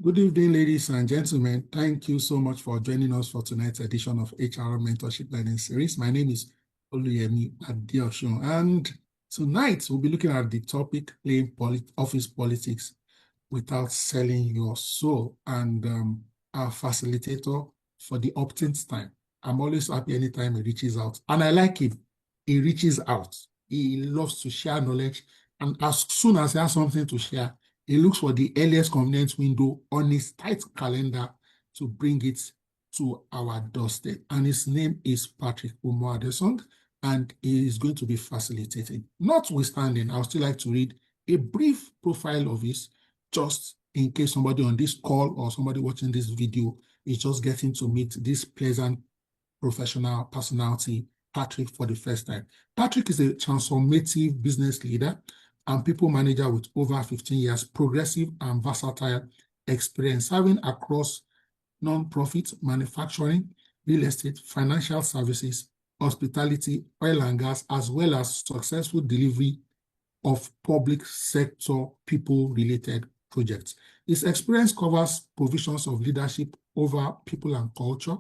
Good evening, ladies and gentlemen. Thank you so much for joining us for tonight's edition of HR Mentorship Learning Series. My name is Oluyemi Adeosun, and tonight we'll be looking at the topic playing office politics without selling your soul. And our facilitator for the opt-ins time. I'm always happy anytime he reaches out, and I like him. He reaches out. He loves to share knowledge, and as soon as he has something to share, he looks for the earliest convenient window on his tight calendar to bring it to our doorstep. And his name is Patrick Umo-Adesong, and he is going to be facilitating. Notwithstanding, I would still like to read a brief profile of his, just in case somebody on this call or somebody watching this video is just getting to meet this pleasant professional personality, Patrick, for the first time. Patrick is a transformative business leader and people manager with over 15 years, progressive and versatile experience, serving across non-profit, manufacturing, real estate, financial services, hospitality, oil and gas, as well as successful delivery of public sector people-related projects. His experience covers provisions of leadership over people and culture,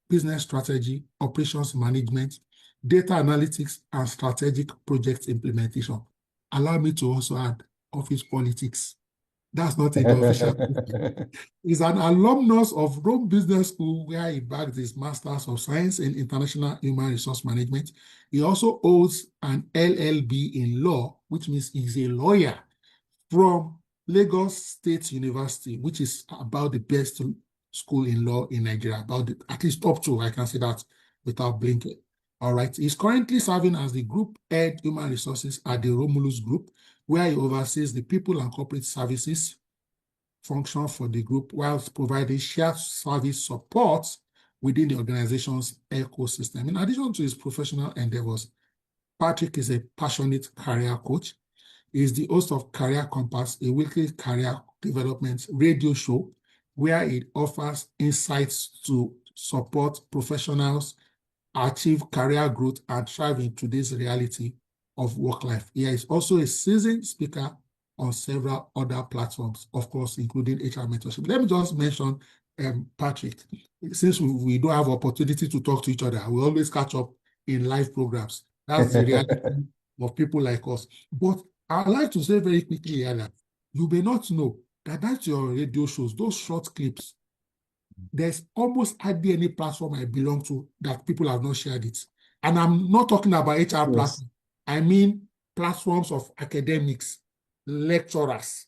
business strategy, operations management, data analytics, and strategic project implementation. Allow me to also add office politics. That's not in the official. He's an alumnus of Rome Business School, where he bagged his Masters of Science in International Human Resource Management. He also holds an LLB in law, which means he's a lawyer, from Lagos State University, which is about the best school in law in Nigeria, about at least top two, I can say that without blinking. All right. He's currently serving as the Group Head Human Resources at the Romulus Group, where he oversees the people and corporate services function for the group, whilst providing shared service support within the organization's ecosystem. In addition to his professional endeavors, Patrick is a passionate career coach. He is the host of Career Compass, a weekly career development radio show where it offers insights to support professionals achieve career growth and thrive in today's reality of work life. He is also a seasoned speaker on several other platforms, of course, including HR Mentorship. Let me just mention Patrick. Since we don't have opportunity to talk to each other, we always catch up in live programs. That's the reality of people like us. But I'd like to say very quickly here that you may not know that that's your radio shows, those short clips. There's almost hardly any platform I belong to that people have not shared it. And I'm not talking about HR platforms. I mean platforms of academics, lecturers.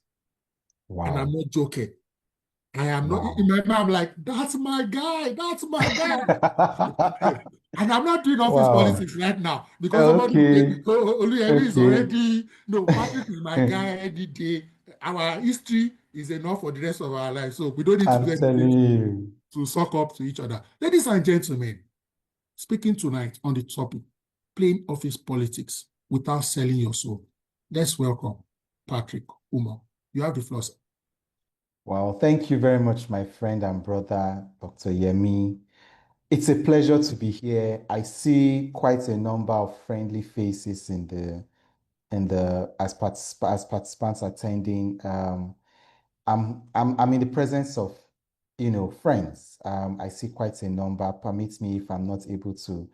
Wow. And I'm not joking. I am not, in my mind, I'm like, that's my guy, that's my guy. And I'm not doing office politics right now because somebody Oluyemi is already, no, Patrick is my guy any day. Our history is enough for the rest of our life. So we don't need to suck up to each other. Ladies and gentlemen, speaking tonight on the topic, playing office politics without selling your soul. Let's welcome Patrick Umo. You have the floor, sir. Wow, thank you very much, my friend and brother, Dr. Yemi. It's a pleasure to be here. I see quite a number of friendly faces as participants attending. I'm in the presence of, friends. I see quite a number. Permit me if I'm not able to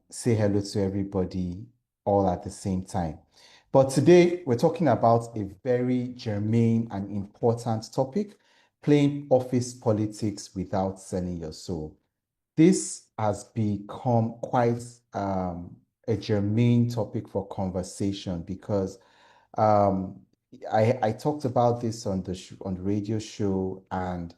say hello to everybody all at the same time. But today we're talking about a very germane and important topic, playing office politics without selling your soul. This has become quite a germane topic for conversation because I talked about this on the radio show, and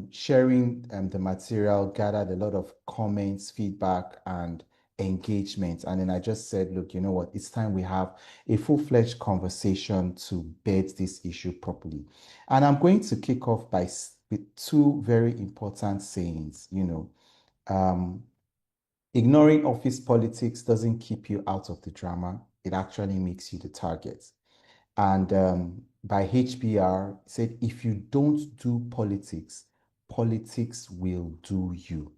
sharing the material gathered a lot of comments, feedback, and engagement. And then I just said, look, you know what? It's time we have a full-fledged conversation to bed this issue properly. And I'm going to kick off with two very important sayings. Ignoring office politics doesn't keep you out of the drama. It actually makes you the target. And by HBR said, if you don't do politics, politics will do you.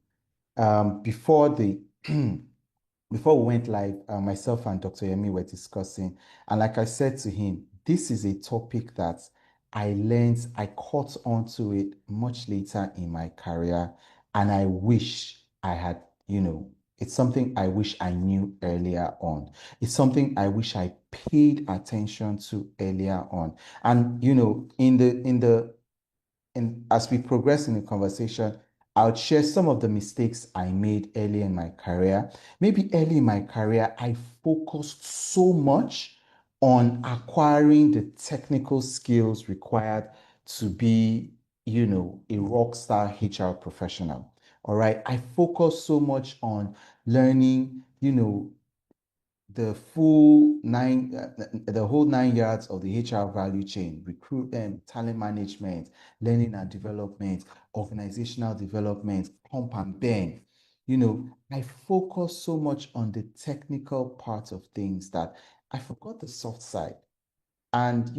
Before we went live, myself and Dr. Yemi were discussing, and like I said to him, this is a topic that I caught on to it much later in my career, and I wish I had, it's something I wish I knew earlier on. It's something I wish I paid attention to earlier on. And and as we progress in the conversation, I'll share some of the mistakes I made early in my career. Maybe early in my career, I focused so much on acquiring the technical skills required to be, a rock star HR professional. All right. I focused so much on learning, the whole 9 yards of the HR value chain: recruitment, talent management, learning and development, organizational development, pump and burn. I focus so much on the technical part of things that I forgot the soft side. And,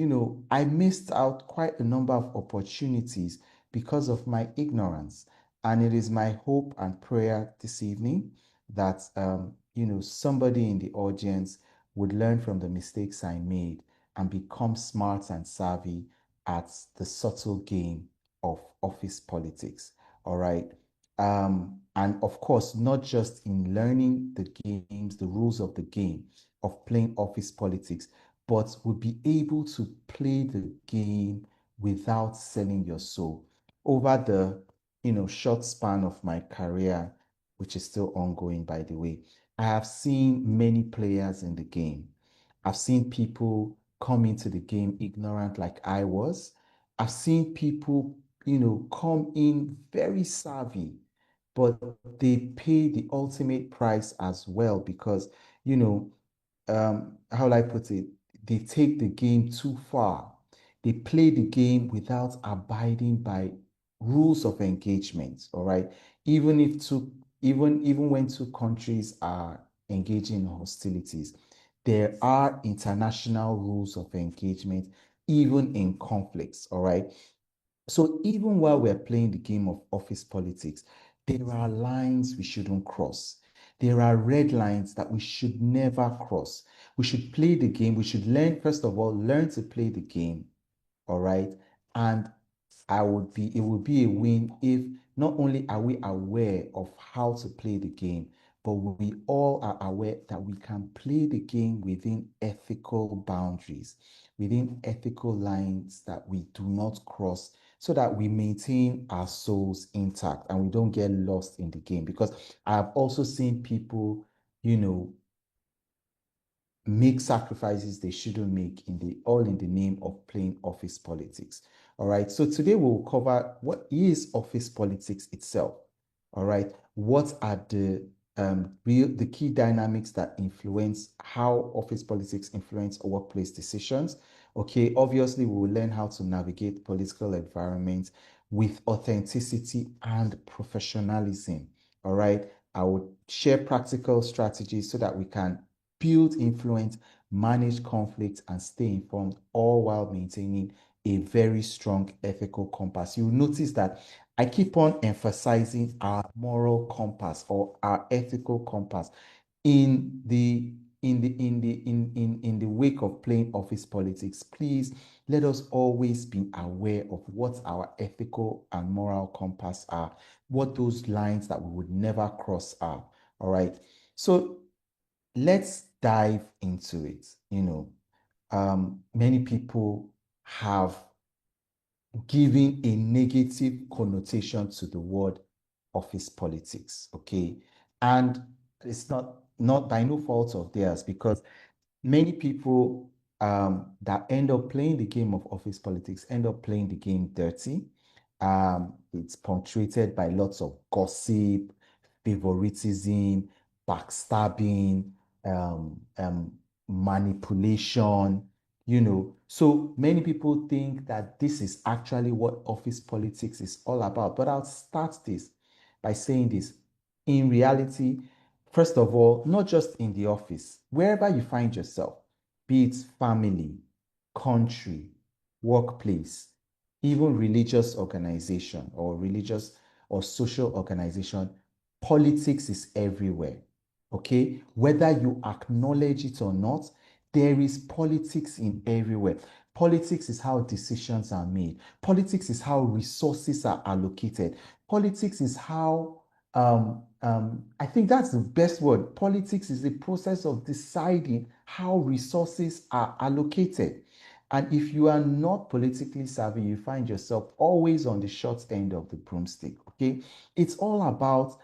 I missed out quite a number of opportunities because of my ignorance. And it is my hope and prayer this evening that, somebody in the audience would learn from the mistakes I made and become smart and savvy at the subtle game of office politics. All right. And of course, not just in learning the games, the rules of the game of playing office politics, but would be able to play the game without selling your soul. Over the short span of my career, which is still ongoing, by the way, I have seen many players in the game. I've seen people come into the game ignorant like I was. I've seen people, come in very savvy, but they pay the ultimate price as well because, how will I put it? They take the game too far. They play the game without abiding by rules of engagement. All right. Even if two, even when two countries are engaging in hostilities, there are international rules of engagement, even in conflicts. All right. So even while we're playing the game of office politics, there are lines we shouldn't cross. There are red lines that we should never cross. We should play the game. We should learn, first of all, learn to play the game. All right. And it would be a win if not only are we aware of how to play the game, but we all are aware that we can play the game within ethical boundaries, within ethical lines that we do not cross, so that we maintain our souls intact and we don't get lost in the game. Because I've also seen people, make sacrifices they shouldn't make all in the name of playing office politics. All right. So today we'll cover what is office politics itself. All right. What are the key dynamics that influence how office politics influence workplace decisions? Okay. Obviously, we will learn how to navigate political environments with authenticity and professionalism. All right. I will share practical strategies so that we can build influence, manage conflict, and stay informed, all while maintaining a very strong ethical compass. You'll notice that I keep on emphasizing our moral compass or our ethical compass in the in the wake of playing office politics. Please let us always be aware of what our ethical and moral compass are, what those lines that we would never cross are. All right. So let's dive into it. Many people have given a negative connotation to the word office politics. Okay. And it's not by no fault of theirs, because many people that end up playing the game of office politics end up playing the game dirty. It's punctuated by lots of gossip, favoritism, backstabbing, manipulation. So many people think that this is actually what office politics is all about. But I'll start this by saying this. In reality, first of all, not just in the office, wherever you find yourself, be it family, country, workplace, even religious organization or religious or social organization, politics is everywhere. Okay? Whether you acknowledge it or not, there is politics in everywhere. Politics is how decisions are made. Politics is how resources are allocated. Politics is how, I think that's the best word. Politics is the process of deciding how resources are allocated. And if you are not politically savvy, you find yourself always on the short end of the broomstick. Okay. It's all about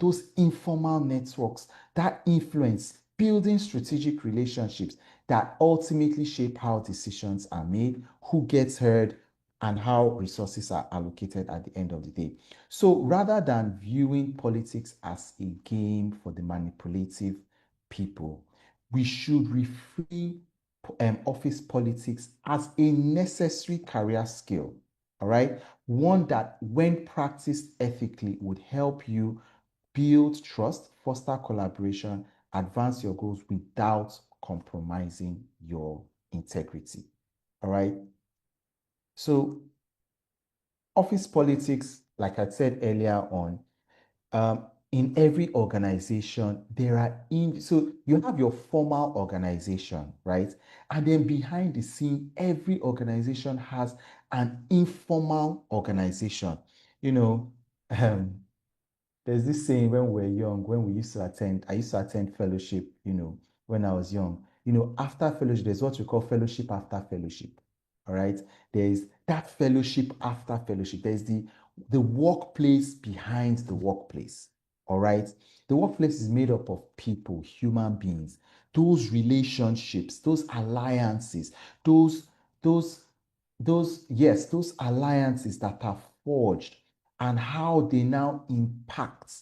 those informal networks that influence building strategic relationships that ultimately shape how decisions are made, who gets heard, and how resources are allocated at the end of the day. So rather than viewing politics as a game for the manipulative people, we should reframe office politics as a necessary career skill, all right? One that, when practiced ethically, would help you build trust, foster collaboration, advance your goals without compromising your integrity. All right. So, office politics, like I said earlier on, in every organization, so you have your formal organization, right? And then behind the scene, every organization has an informal organization. You know, um, there's this saying when we were young, when I used to attend fellowship, when I was young. After fellowship, there's what we call fellowship after fellowship. All right. There's that fellowship after fellowship. There's the workplace behind the workplace. All right. The workplace is made up of people, human beings, those relationships, those alliances, those, those, yes, those alliances that are forged and how they now impact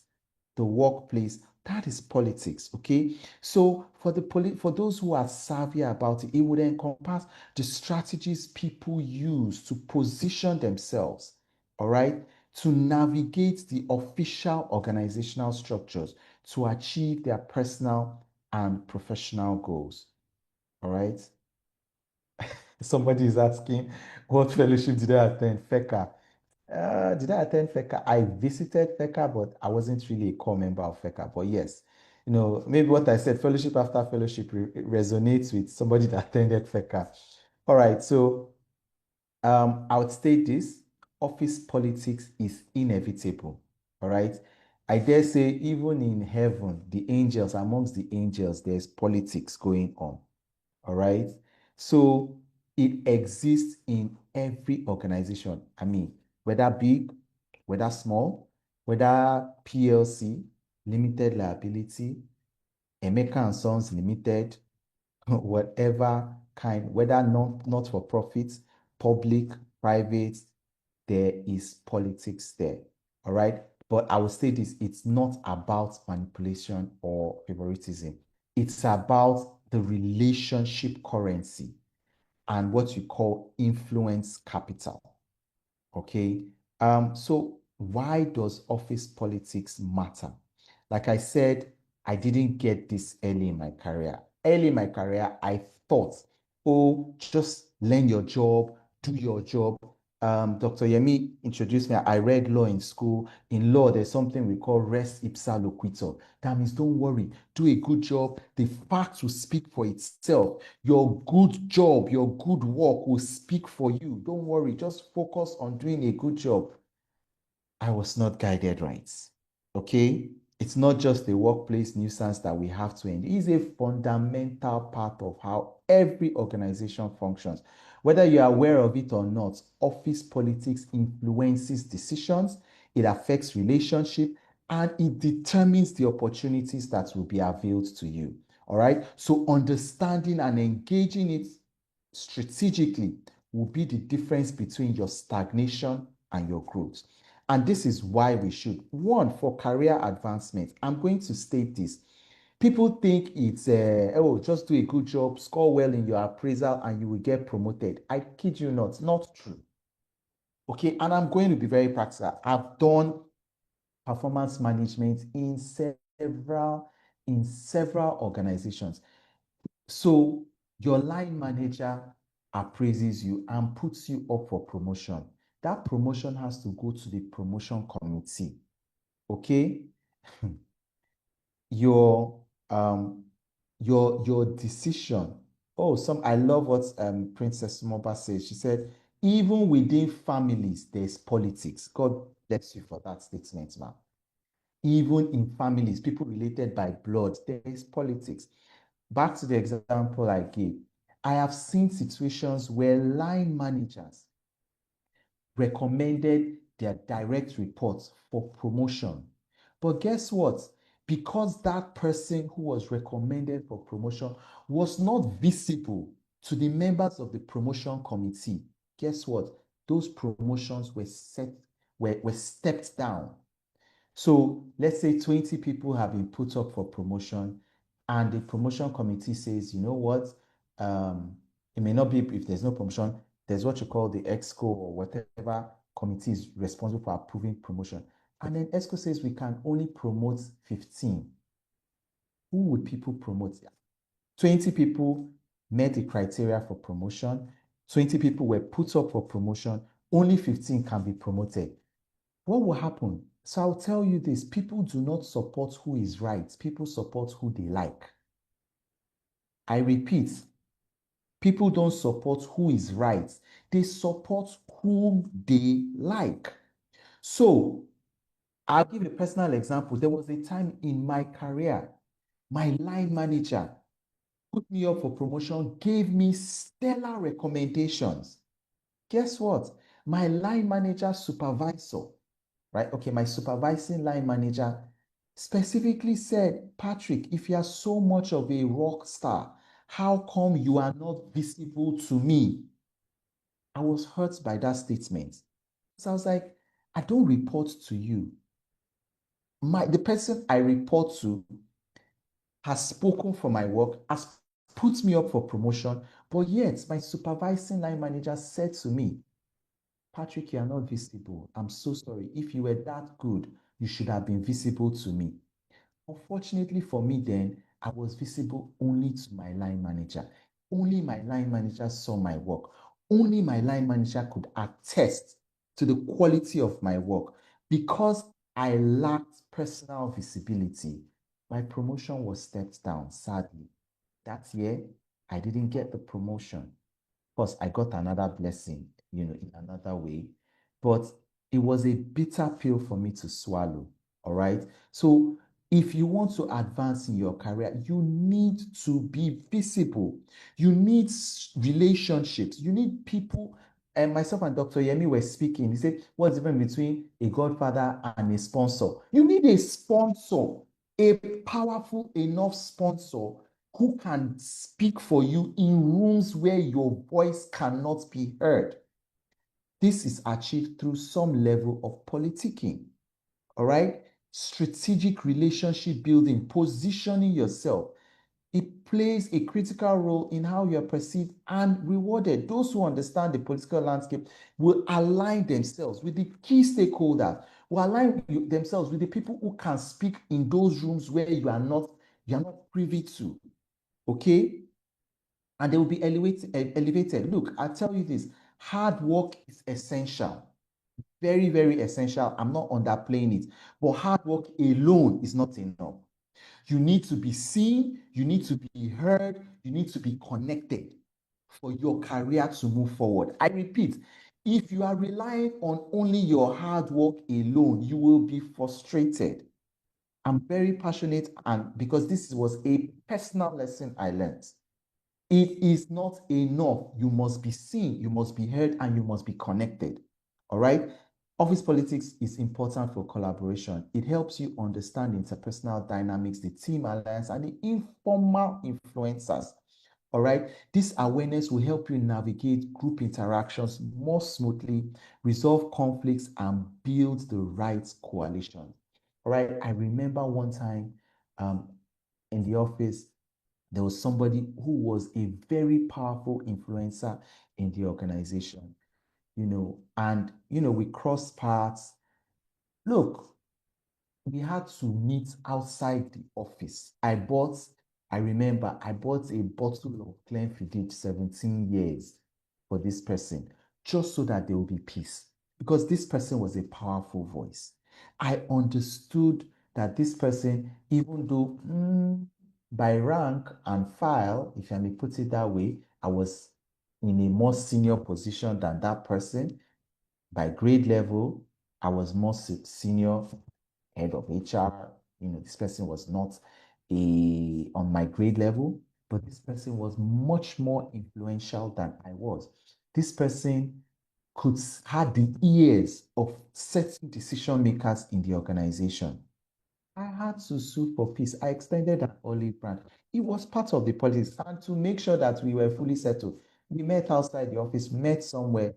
the workplace. That is politics. Okay. So for those who are savvy about it, it would encompass the strategies people use to position themselves, all right, to navigate the official organizational structures to achieve their personal and professional goals. All right. Somebody is asking, what fellowship did I attend? FECA. Did I attend FECA? I visited FECA, but I wasn't really a core member of FECA. But yes, maybe what I said, fellowship after fellowship, resonates with somebody that attended FECA. All right, so I would state this: office politics is inevitable. All right. I dare say, even in heaven, amongst the angels, there's politics going on. All right. So it exists in every organization. I mean, whether big, whether small, whether PLC, limited liability, Emeka and Sons Limited, whatever kind, whether not for profit, public, private, there is politics there. All right. But I will say this: it's not about manipulation or favoritism. It's about the relationship currency and what you call influence capital. Okay. So why does office politics matter? Like I said, I didn't get this early in my career. Early in my career, I thought, oh, just learn your job, do your job. Dr. Yemi introduced me. I read law in school. In law, there's something we call res ipsa loquitur. That means don't worry, do a good job. The facts will speak for itself. Your good job, your good work will speak for you. Don't worry, just focus on doing a good job. I was not guided right. Okay? It's not just a workplace nuisance that we have to end. It is a fundamental part of how every organization functions. Whether you are aware of it or not, office politics influences decisions, it affects relationship, and it determines the opportunities that will be availed to you. All right? So understanding and engaging it strategically will be the difference between your stagnation and your growth. And this is why we should, one, for career advancement, I'm going to state this. People think it's, just do a good job, score well in your appraisal, and you will get promoted. I kid you not true. Okay, and I'm going to be very practical. I've done performance management in several organizations. So your line manager appraises you and puts you up for promotion. That promotion has to go to the promotion committee. Okay? your your decision Oh, I love what Princess Moba says. She said, even within families, there's politics. God bless you for that statement, ma'am. Even in families, people related by blood, there is politics. Back to the example I gave, I have seen situations where line managers recommended their direct reports for promotion. But guess what? Because that person who was recommended for promotion was not visible to the members of the promotion committee, guess what? Those promotions were stepped down. So let's say 20 people have been put up for promotion, and the promotion committee says, you know what? It may not be, if there's no promotion, there's what you call the EXCO or whatever committee is responsible for approving promotion. And then EXCO says we can only promote 15. Who would people promote? 20 people met the criteria for promotion, 20 people were put up for promotion, only 15 can be promoted. What will happen? So I'll tell you this, people do not support who is right, people support who they like. I repeat, people don't support who is right, they support whom they like. So I'll give a personal example. There was a time in my career, my line manager put me up for promotion, gave me stellar recommendations. Guess what? My line manager supervisor, right? Okay, my supervising line manager specifically said, Patrick, if you are so much of a rock star, how come you are not visible to me? I was hurt by that statement. So I was like, I don't report to you. The person I report to has spoken for my work, has put me up for promotion, but yet my supervising line manager said to me, Patrick, you are not visible. I'm so sorry. If you were that good, you should have been visible to me. Unfortunately for me, then, I was visible only to my line manager. Only my line manager saw my work. Only my line manager could attest to the quality of my work. Because I lacked personal visibility, my promotion was stepped down, sadly. That year, I didn't get the promotion. Of course, I got another blessing, in another way. But it was a bitter pill for me to swallow. All right. So if you want to advance in your career, you need to be visible. You need relationships. You need people. And myself and Dr. Yemi were speaking. He said, what's the difference between a godfather and a sponsor? You need a sponsor, a powerful enough sponsor who can speak for you in rooms where your voice cannot be heard. This is achieved through some level of politicking. All right? Strategic relationship building, positioning yourself. It plays a critical role in how you're perceived and rewarded. Those who understand the political landscape will align themselves with the key stakeholders, will align themselves with the people who can speak in those rooms where you are not privy to. Okay? And they will be elevated. Look, I'll tell you this, hard work is essential. Very, very essential. I'm not underplaying it. But hard work alone is not enough. You need to be seen, you need to be heard, you need to be connected for your career to move forward. I repeat, if you are relying on only your hard work alone, you will be frustrated. I'm very passionate, and because this was a personal lesson I learned. It is not enough. You must be seen, you must be heard, and you must be connected. All right? Office politics is important for collaboration. It helps you understand interpersonal dynamics, the team alliance, and the informal influencers. All right? This awareness will help you navigate group interactions more smoothly, resolve conflicts, and build the right coalition. All right? I remember one time in the office, there was somebody who was a very powerful influencer in the organization, and, we crossed paths. Look, we had to meet outside the office. I remember I bought a bottle of Glenfiddich 17 years for this person, just so that there will be peace. Because this person was a powerful voice. I understood that this person, even though by rank and file, if I may put it that way, I was in a more senior position than that person. By grade level, I was more senior, head of HR. This person was not on my grade level, but this person was much more influential than I was. This person had the ears of certain decision makers in the organization. I had to sue for peace. I extended an olive branch. It was part of the politics. And to make sure that we were fully settled, we met outside the office, met somewhere.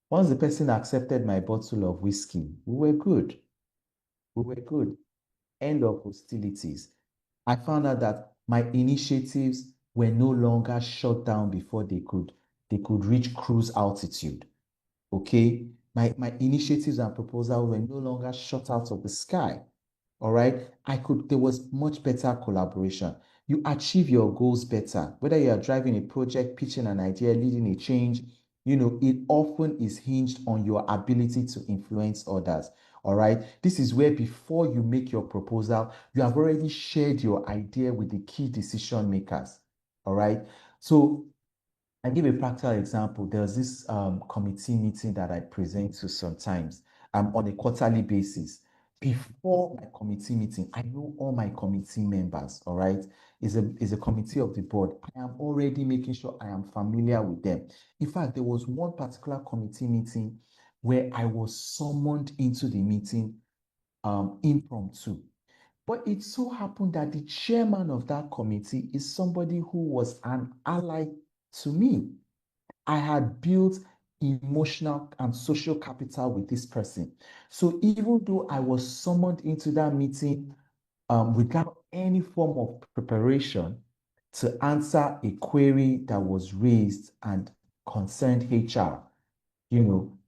Once the person accepted my bottle of whiskey, we were good. We were good. End of hostilities. I found out that my initiatives were no longer shut down before they could reach cruise altitude. Okay? My initiatives and proposals were no longer shot out of the sky. All right. There was much better collaboration. You achieve your goals better, whether you are driving a project, pitching an idea, leading a change, it often is hinged on your ability to influence others. All right. This is where before you make your proposal, you have already shared your idea with the key decision makers. All right. So I give a practical example. There's this committee meeting that I present to sometimes on a quarterly basis. Before my committee meeting, I know all my committee members, all right? Is a committee of the board. I am already making sure I am familiar with them. In fact, there was one particular committee meeting where I was summoned into the meeting impromptu. But it so happened that the chairman of that committee is somebody who was an ally to me. I had built emotional and social capital with this person. So even though I was summoned into that meeting without any form of preparation to answer a query that was raised and concerned HR,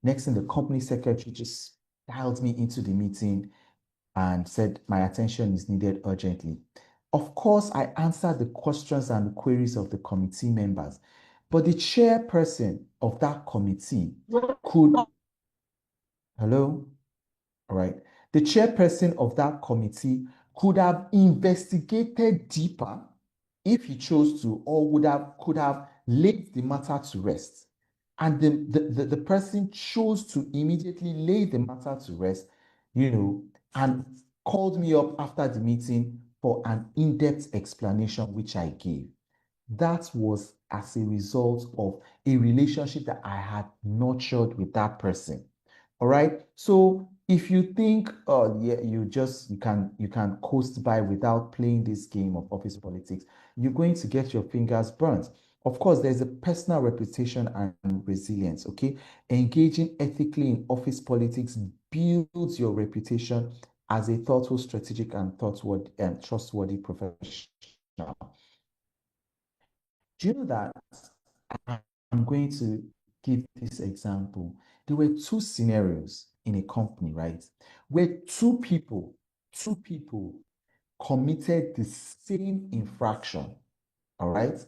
next thing the company secretary just dialed me into the meeting and said my attention is needed urgently. Of course, I answered the questions and the queries of the committee members, but the chairperson of that committee could, hello? All right. The chairperson of that committee could have investigated deeper if he chose to, or could have laid the matter to rest. And the person chose to immediately lay the matter to rest, and called me up after the meeting for an in-depth explanation, which I gave. That was as a result of a relationship that I had nurtured with that person. All right. So if you think, oh yeah, you can coast by without playing this game of office politics, you're going to get your fingers burnt. Of course, there's a personal reputation and resilience. Okay, engaging ethically in office politics builds your reputation as a thoughtful, strategic, and trustworthy professional. Do you know that I'm going to give this example? There were two scenarios in a company, right? Where two people committed the same infraction, all right?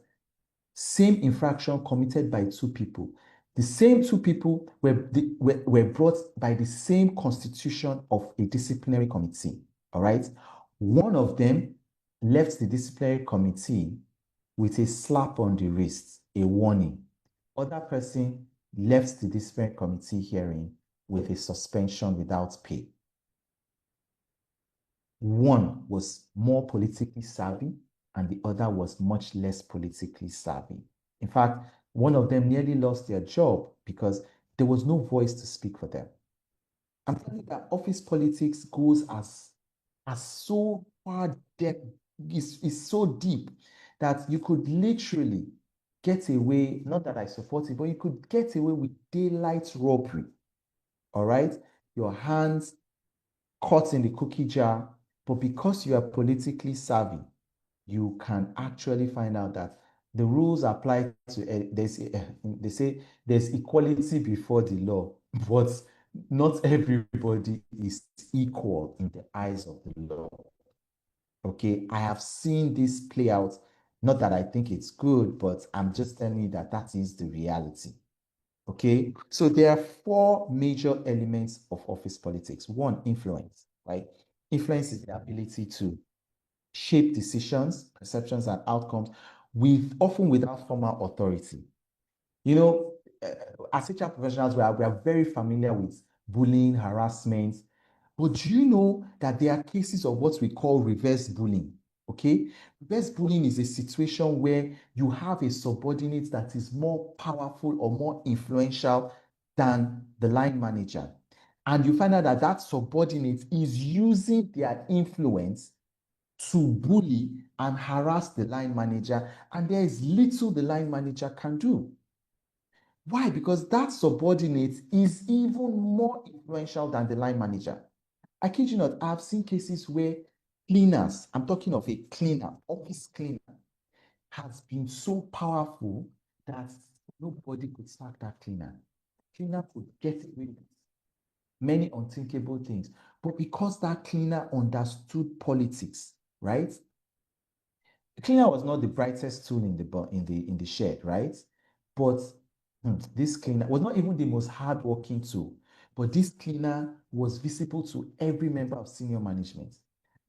Same infraction committed by two people. The same two people were brought by the same constitution of a disciplinary committee, all right? One of them left the disciplinary committee with a slap on the wrist, a warning. Other person left the disciplinary committee hearing with a suspension without pay. One was more politically savvy and the other was much less politically savvy. In fact, one of them nearly lost their job because there was no voice to speak for them. I'm telling you that office politics goes as so far depth, is so deep that you could literally get away, not that I support it, but you could get away with daylight robbery. All right? Your hands caught in the cookie jar, but because you are politically savvy, you can actually find out that the rules apply to they say there's equality before the law, but not everybody is equal in the eyes of the law. Okay, I have seen this play out. Not that I think it's good, but I'm just telling you that that is the reality. Okay, so there are four major elements of office politics. One, influence, right? Influence is the ability to shape decisions, perceptions, and outcomes often without formal authority. You know, as HR professionals, we are very familiar with bullying, harassment. But do you know that there are cases of what we call reverse bullying? Okay, reverse bullying is a situation where you have a subordinate that is more powerful or more influential than the line manager. And you find out that that subordinate is using their influence to bully and harass the line manager, and there is little the line manager can do. Why? Because that subordinate is even more influential than the line manager. I kid you not, I've seen cases where cleaners, I'm talking of a cleaner, office cleaner, has been so powerful that nobody could sack that cleaner. Cleaner could get away with many unthinkable things. But because that cleaner understood politics, right? The cleaner was not the brightest tool in the shed, right? But this cleaner was not even the most hardworking tool. But this cleaner was visible to every member of senior management.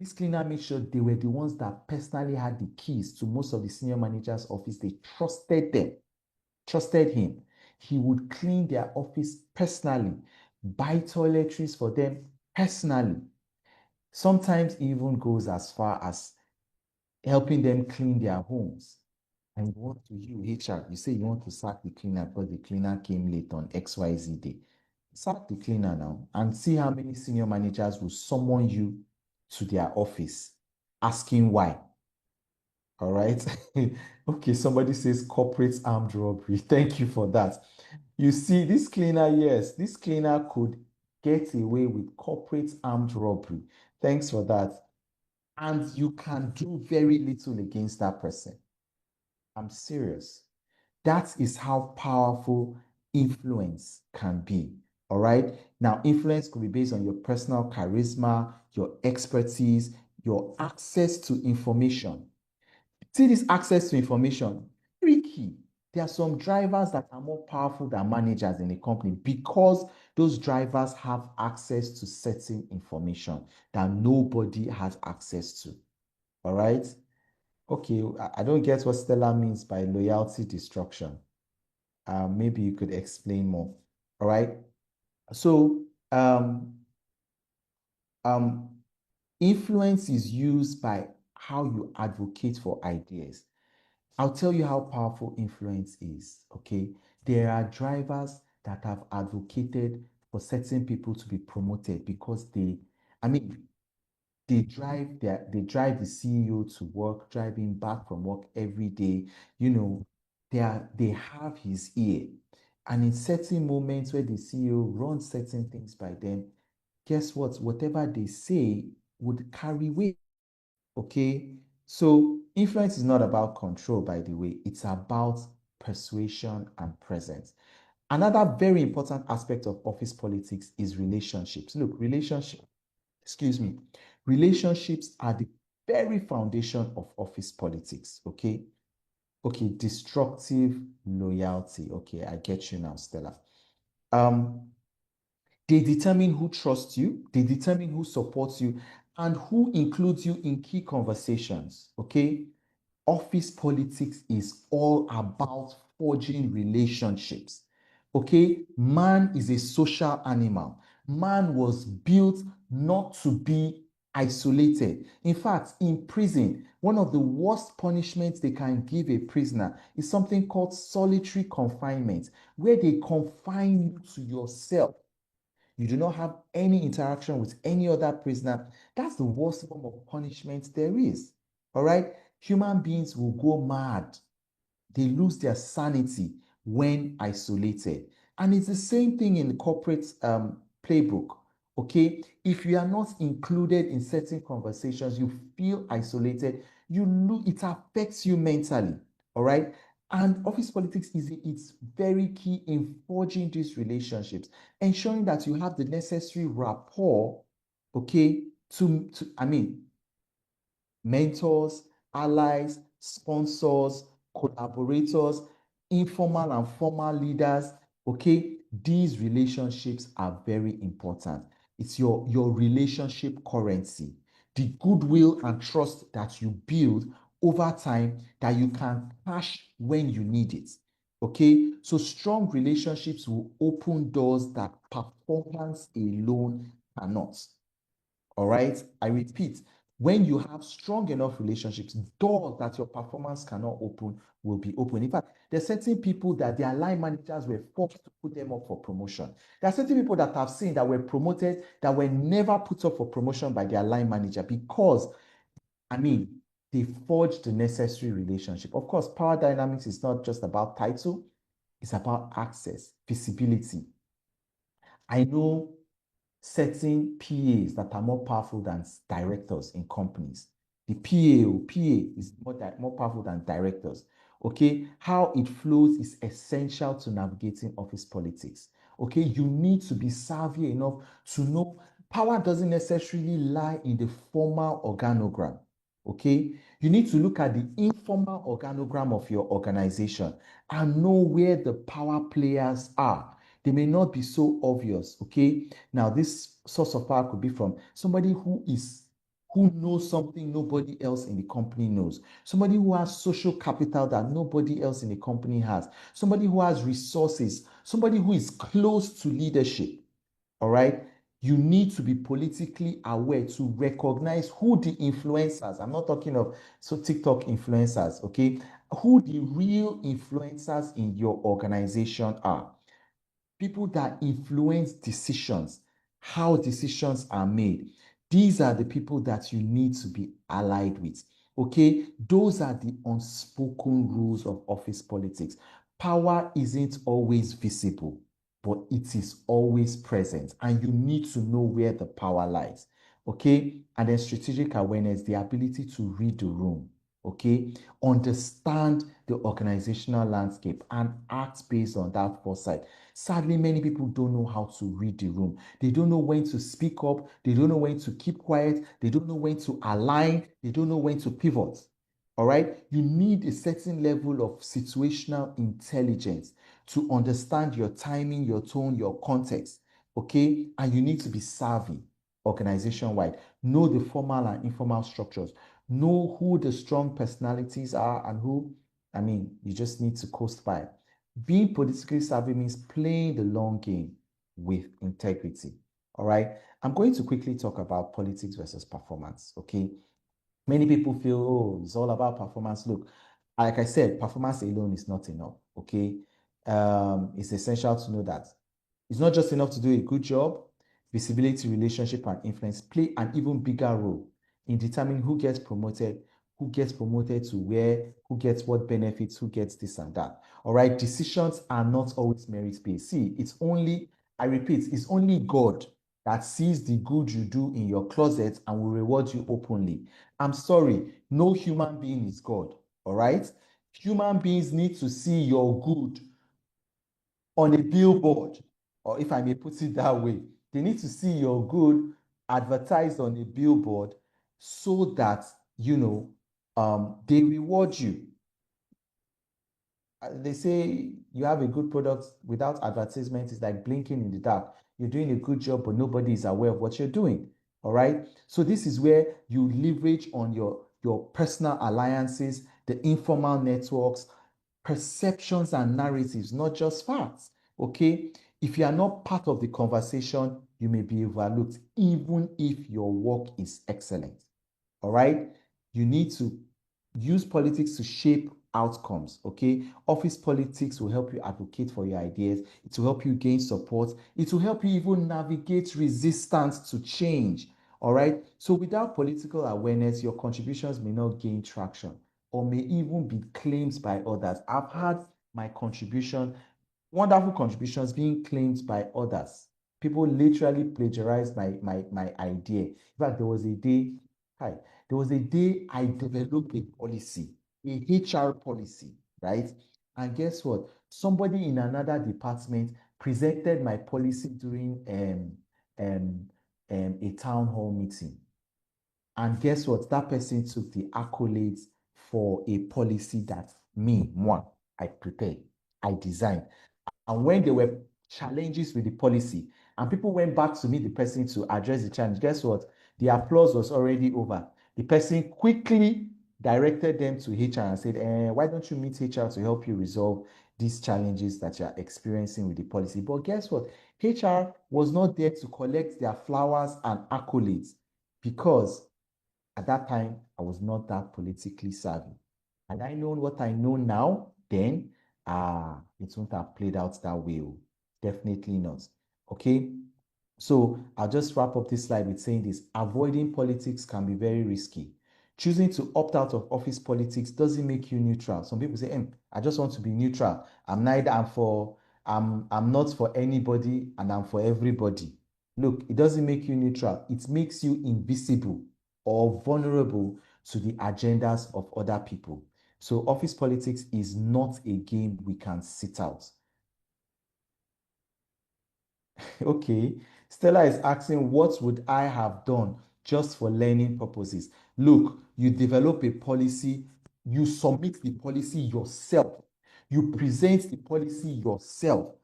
This cleaner made sure they were the ones that personally had the keys to most of the senior managers' office. They trusted them, trusted him. He would clean their office personally, buy toiletries for them personally. Sometimes even goes as far as helping them clean their homes. And what do you, HR, you say you want to sack the cleaner because the cleaner came late on XYZ day. Sack the cleaner now and see how many senior managers will summon you to their office asking why. All right. Okay, somebody says corporate armed robbery. Thank you for that. You see, this cleaner, yes, this cleaner could get away with corporate armed robbery. Thanks for that. And you can do very little against that person. I'm serious. That is how powerful influence can be. All right. Now, influence could be based on your personal charisma, your expertise, your access to information. See, this access to information, very key. There are some drivers that are more powerful than managers in a company because those drivers have access to certain information that nobody has access to. All right. Okay, I don't get what Stella means by loyalty destruction. Maybe you could explain more. All right. So, influence is used by how you advocate for ideas. I'll tell you how powerful influence is. Okay. There are drivers that have advocated for certain people to be promoted because they drive the CEO to work, drive him back from work every day. You know, they have his ear. And in certain moments where the CEO runs certain things by them, guess what? Whatever they say would carry weight. Okay. So influence is not about control, by the way, it's about persuasion and presence. Another very important aspect of office politics is relationships. Look, relationships are the very foundation of office politics. Okay. Okay, destructive loyalty. Okay, I get you now, Stella. They determine who trusts you, they determine who supports you, and who includes you in key conversations. Okay, office politics is all about forging relationships. Okay, man is a social animal. Man was built not to be isolated. In fact, in prison, one of the worst punishments they can give a prisoner is something called solitary confinement, where they confine you to yourself. You do not have any interaction with any other prisoner. That's the worst form of punishment there is. All right? Human beings will go mad. They lose their sanity when isolated. And it's the same thing in the corporate playbook. Okay? If you are not included in certain conversations, you feel isolated, it affects you mentally. All right? And office politics it's very key in forging these relationships, ensuring that you have the necessary rapport, okay, mentors, allies, sponsors, collaborators, informal and formal leaders. Okay, these relationships are very important. It's your relationship currency. the goodwill and trust that you build over time that you can cash when you need it. Okay, so strong relationships will open doors that performance alone cannot. All right, I repeat, when you have strong enough relationships, doors that your performance cannot open will be open. In fact, there are certain people that their line managers were forced to put them up for promotion. There are certain people that I've seen that were promoted that were never put up for promotion by their line manager because, they forged the necessary relationship. Of course, power dynamics is not just about title, it's about access, visibility. I know certain PAs that are more powerful than directors in companies. The PA is more powerful than directors. Okay, how it flows is essential to navigating office politics. Okay, you need to be savvy enough to know power doesn't necessarily lie in the formal organogram. Okay, you need to look at the informal organogram of your organization and know where the power players are. They may not be so obvious. Okay, now this source of power could be from somebody who knows something nobody else in the company knows, somebody who has social capital that nobody else in the company has, somebody who has resources, somebody who is close to leadership. All right, you need to be politically aware to recognize who the influencers, I'm not talking of TikTok influencers, okay, who the real influencers in your organization are. People that influence decisions, how decisions are made. These are the people that you need to be allied with. Okay, those are the unspoken rules of office politics. Power isn't always visible, but it is always present, and you need to know where the power lies. Okay, and then strategic awareness, the ability to read the room. Okay, understand the organizational landscape and act based on that foresight. Sadly, many people don't know how to read the room. They don't know when to speak up. They don't know when to keep quiet. They don't know when to align. They don't know when to pivot. All right. You need a certain level of situational intelligence to understand your timing, your tone, your context. Okay. And you need to be savvy organization wide. Know the formal and informal structures. Know who the strong personalities are and who, you just need to coast by. Being politically savvy means playing the long game with integrity. All right. I'm going to quickly talk about politics versus performance. Okay. Many people feel, oh, it's all about performance. Look, like I said, performance alone is not enough. Okay. It's essential to know that it's not just enough to do a good job. Visibility, relationship, and influence play an even bigger role in determining who gets promoted to where, who gets what benefits, who gets this and that. All right, decisions are not always merit-based. See, I repeat, it's only God that sees the good you do in your closet and will reward you openly. I'm sorry, no human being is God. All right, human beings need to see your good on a billboard, or if I may put it that way, they need to see your good advertised on a billboard so that they reward you. They say you have a good product without advertisement is like blinking in the dark. You're doing a good job, but nobody is aware of what you're doing. All right. So this is where you leverage on your personal alliances, the informal networks, perceptions and narratives, not just facts. Okay. If you are not part of the conversation, you may be overlooked, even if your work is excellent. All right. You need to use politics to shape outcomes. Okay. Office politics will help you advocate for your ideas. It will help you gain support. It will help you even navigate resistance to change. All right. So without political awareness, your contributions may not gain traction or may even be claimed by others. I've had my wonderful contributions being claimed by others. People literally plagiarized my idea. In fact, there was a day I developed a policy, a HR policy, right? And guess what? Somebody in another department presented my policy during a town hall meeting. And guess what? That person took the accolades for a policy that I prepared, I designed. And when there were challenges with the policy, and people went back to meet the person to address the challenge, guess what? The applause was already over. The person quickly directed them to HR and said, why don't you meet HR to help you resolve these challenges that you're experiencing with the policy? But guess what? HR was not there to collect their flowers and accolades because at that time, I was not that politically savvy. Had I known what I know now, then it wouldn't have played out that way. Definitely not. Okay. So I'll just wrap up this slide with saying this: avoiding politics can be very risky. Choosing to opt out of office politics doesn't make you neutral. Some people say, I just want to be neutral. I'm not for anybody and I'm for everybody. Look, it doesn't make you neutral. It makes you invisible or vulnerable to the agendas of other people. So office politics is not a game we can sit out. Okay, Stella is asking, what would I have done just for learning purposes? Look, you develop a policy, you submit the policy yourself, you present the policy yourself.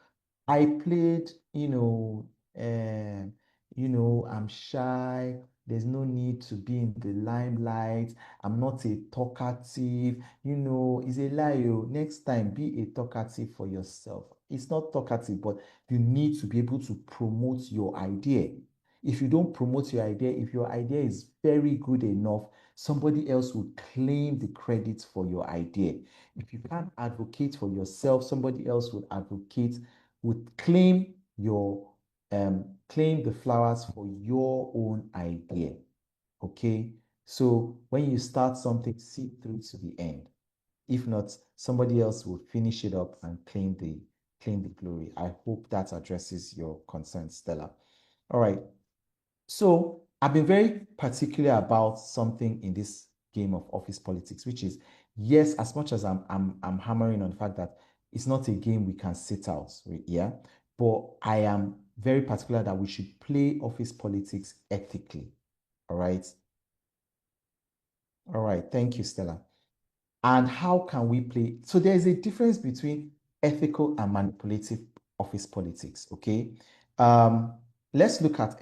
I played, I'm shy. There's no need to be in the limelight. I'm not a talkative. It's a lie. Next time, be a talkative for yourself. It's not talkative, but you need to be able to promote your idea. If you don't promote your idea, if your idea is very good enough, somebody else will claim the credit for your idea. If you can't advocate for yourself, somebody else would claim claim the flowers for your own idea. Okay, so when you start something, see it through to the end. If not, somebody else will finish it up and claim the glory. I hope that addresses your concern, Stella. All right. So I've been very particular about something in this game of office politics, which is, yes, as much as I'm hammering on the fact that it's not a game we can sit out, yeah, but I am very particular that we should play office politics ethically. All right. All right. Thank you, Stella. And how can we play? So there's a difference between ethical and manipulative office politics. Okay. Um, let's look at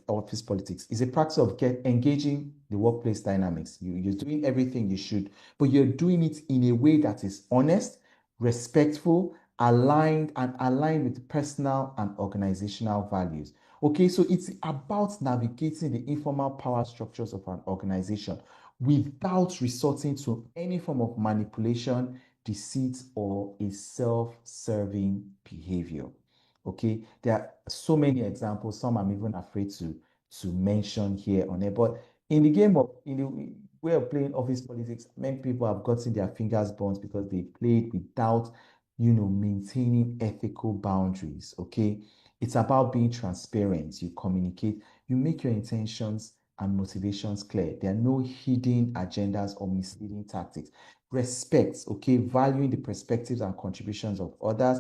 office politics. It's a practice of engaging the workplace dynamics. You're doing everything you should, but you're doing it in a way that is honest, respectful, aligned with personal and organizational values. Okay, so it's about navigating the informal power structures of an organization without resorting to any form of manipulation, deceit, or a self-serving behavior. Okay, there are so many examples. Some I'm even afraid to mention here on it. But in the way of playing office politics, many people have gotten their fingers burnt because they played without, maintaining ethical boundaries. Okay, it's about being transparent. You communicate, you make your intentions and motivations clear. There are no hidden agendas or misleading tactics. Respect, okay, valuing the perspectives and contributions of others,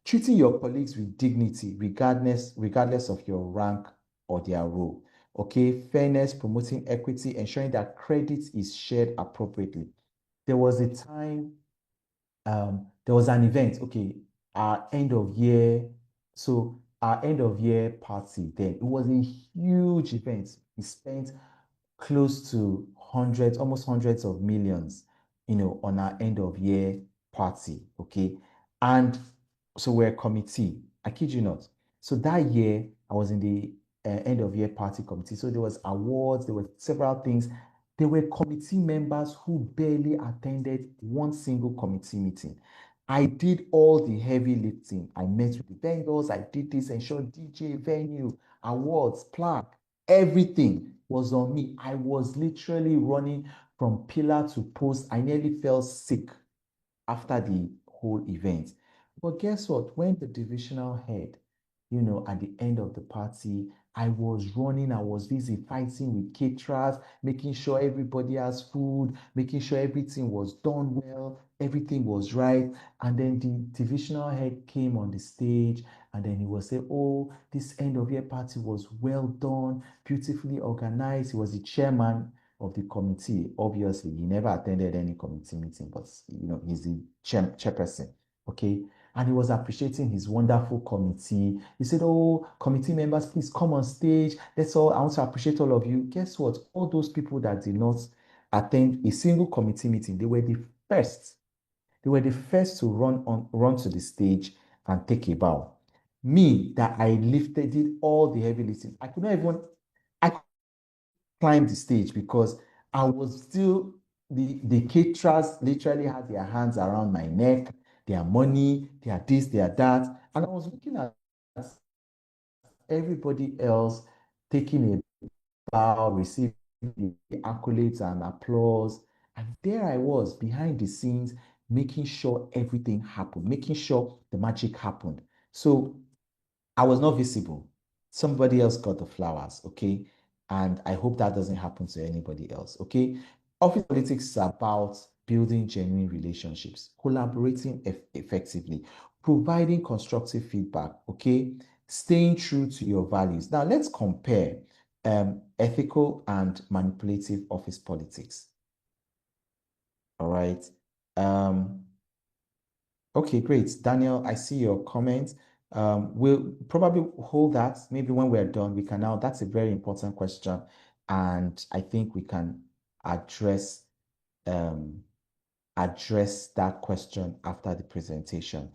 treating your colleagues with dignity, regardless of your rank or their role. Okay, fairness, promoting equity, ensuring that credit is shared appropriately. There was a time, there was an event, okay, our end of year. So our end of year party then, it was a huge event. We spent close to almost hundreds of millions, on our end of year party. Okay. And so we're a committee. I kid you not. So that year, I was in the end of year party committee. So there was awards, there were several things. There were committee members who barely attended one single committee meeting. I did all the heavy lifting. I met with the vendors. I did this, ensured DJ, venue, awards, plaque, everything was on me. I was literally running from pillar to post. I nearly fell sick after the whole event. But guess what? When the divisional head, at the end of the party, I was running, I was busy fighting with caterers, making sure everybody has food, making sure everything was done well, everything was right. And then the divisional head came on the stage and then he was saying, oh, this end of year party was well done, beautifully organized. He was the chairman of the committee. Obviously, he never attended any committee meeting, but he's the chairperson. Okay. and he was appreciating his wonderful committee. He said, "Oh, committee members, please come on stage. That's all. I want to appreciate all of you." Guess what? All those people that did not attend a single committee meeting, they were the first. They were the first to run to the stage and take a bow. Me, that I lifted, did all the heavy lifting. I could not even I climb the stage because I was still the caterers literally had their hands around my neck, their money, their this, their that. And I was looking at everybody else taking a bow, receiving the accolades and applause. And there I was behind the scenes, making sure everything happened, making sure the magic happened. So I was not visible. Somebody else got the flowers, okay? And I hope that doesn't happen to anybody else, okay? Office politics is about building genuine relationships, collaborating effectively, providing constructive feedback, okay? Staying true to your values. Now, let's compare ethical and manipulative office politics. All right. Okay, great. Daniel, I see your comment. We'll probably hold that. Maybe when we're done, we can now. That's a very important question, and I think we can address um, address that question after the presentation.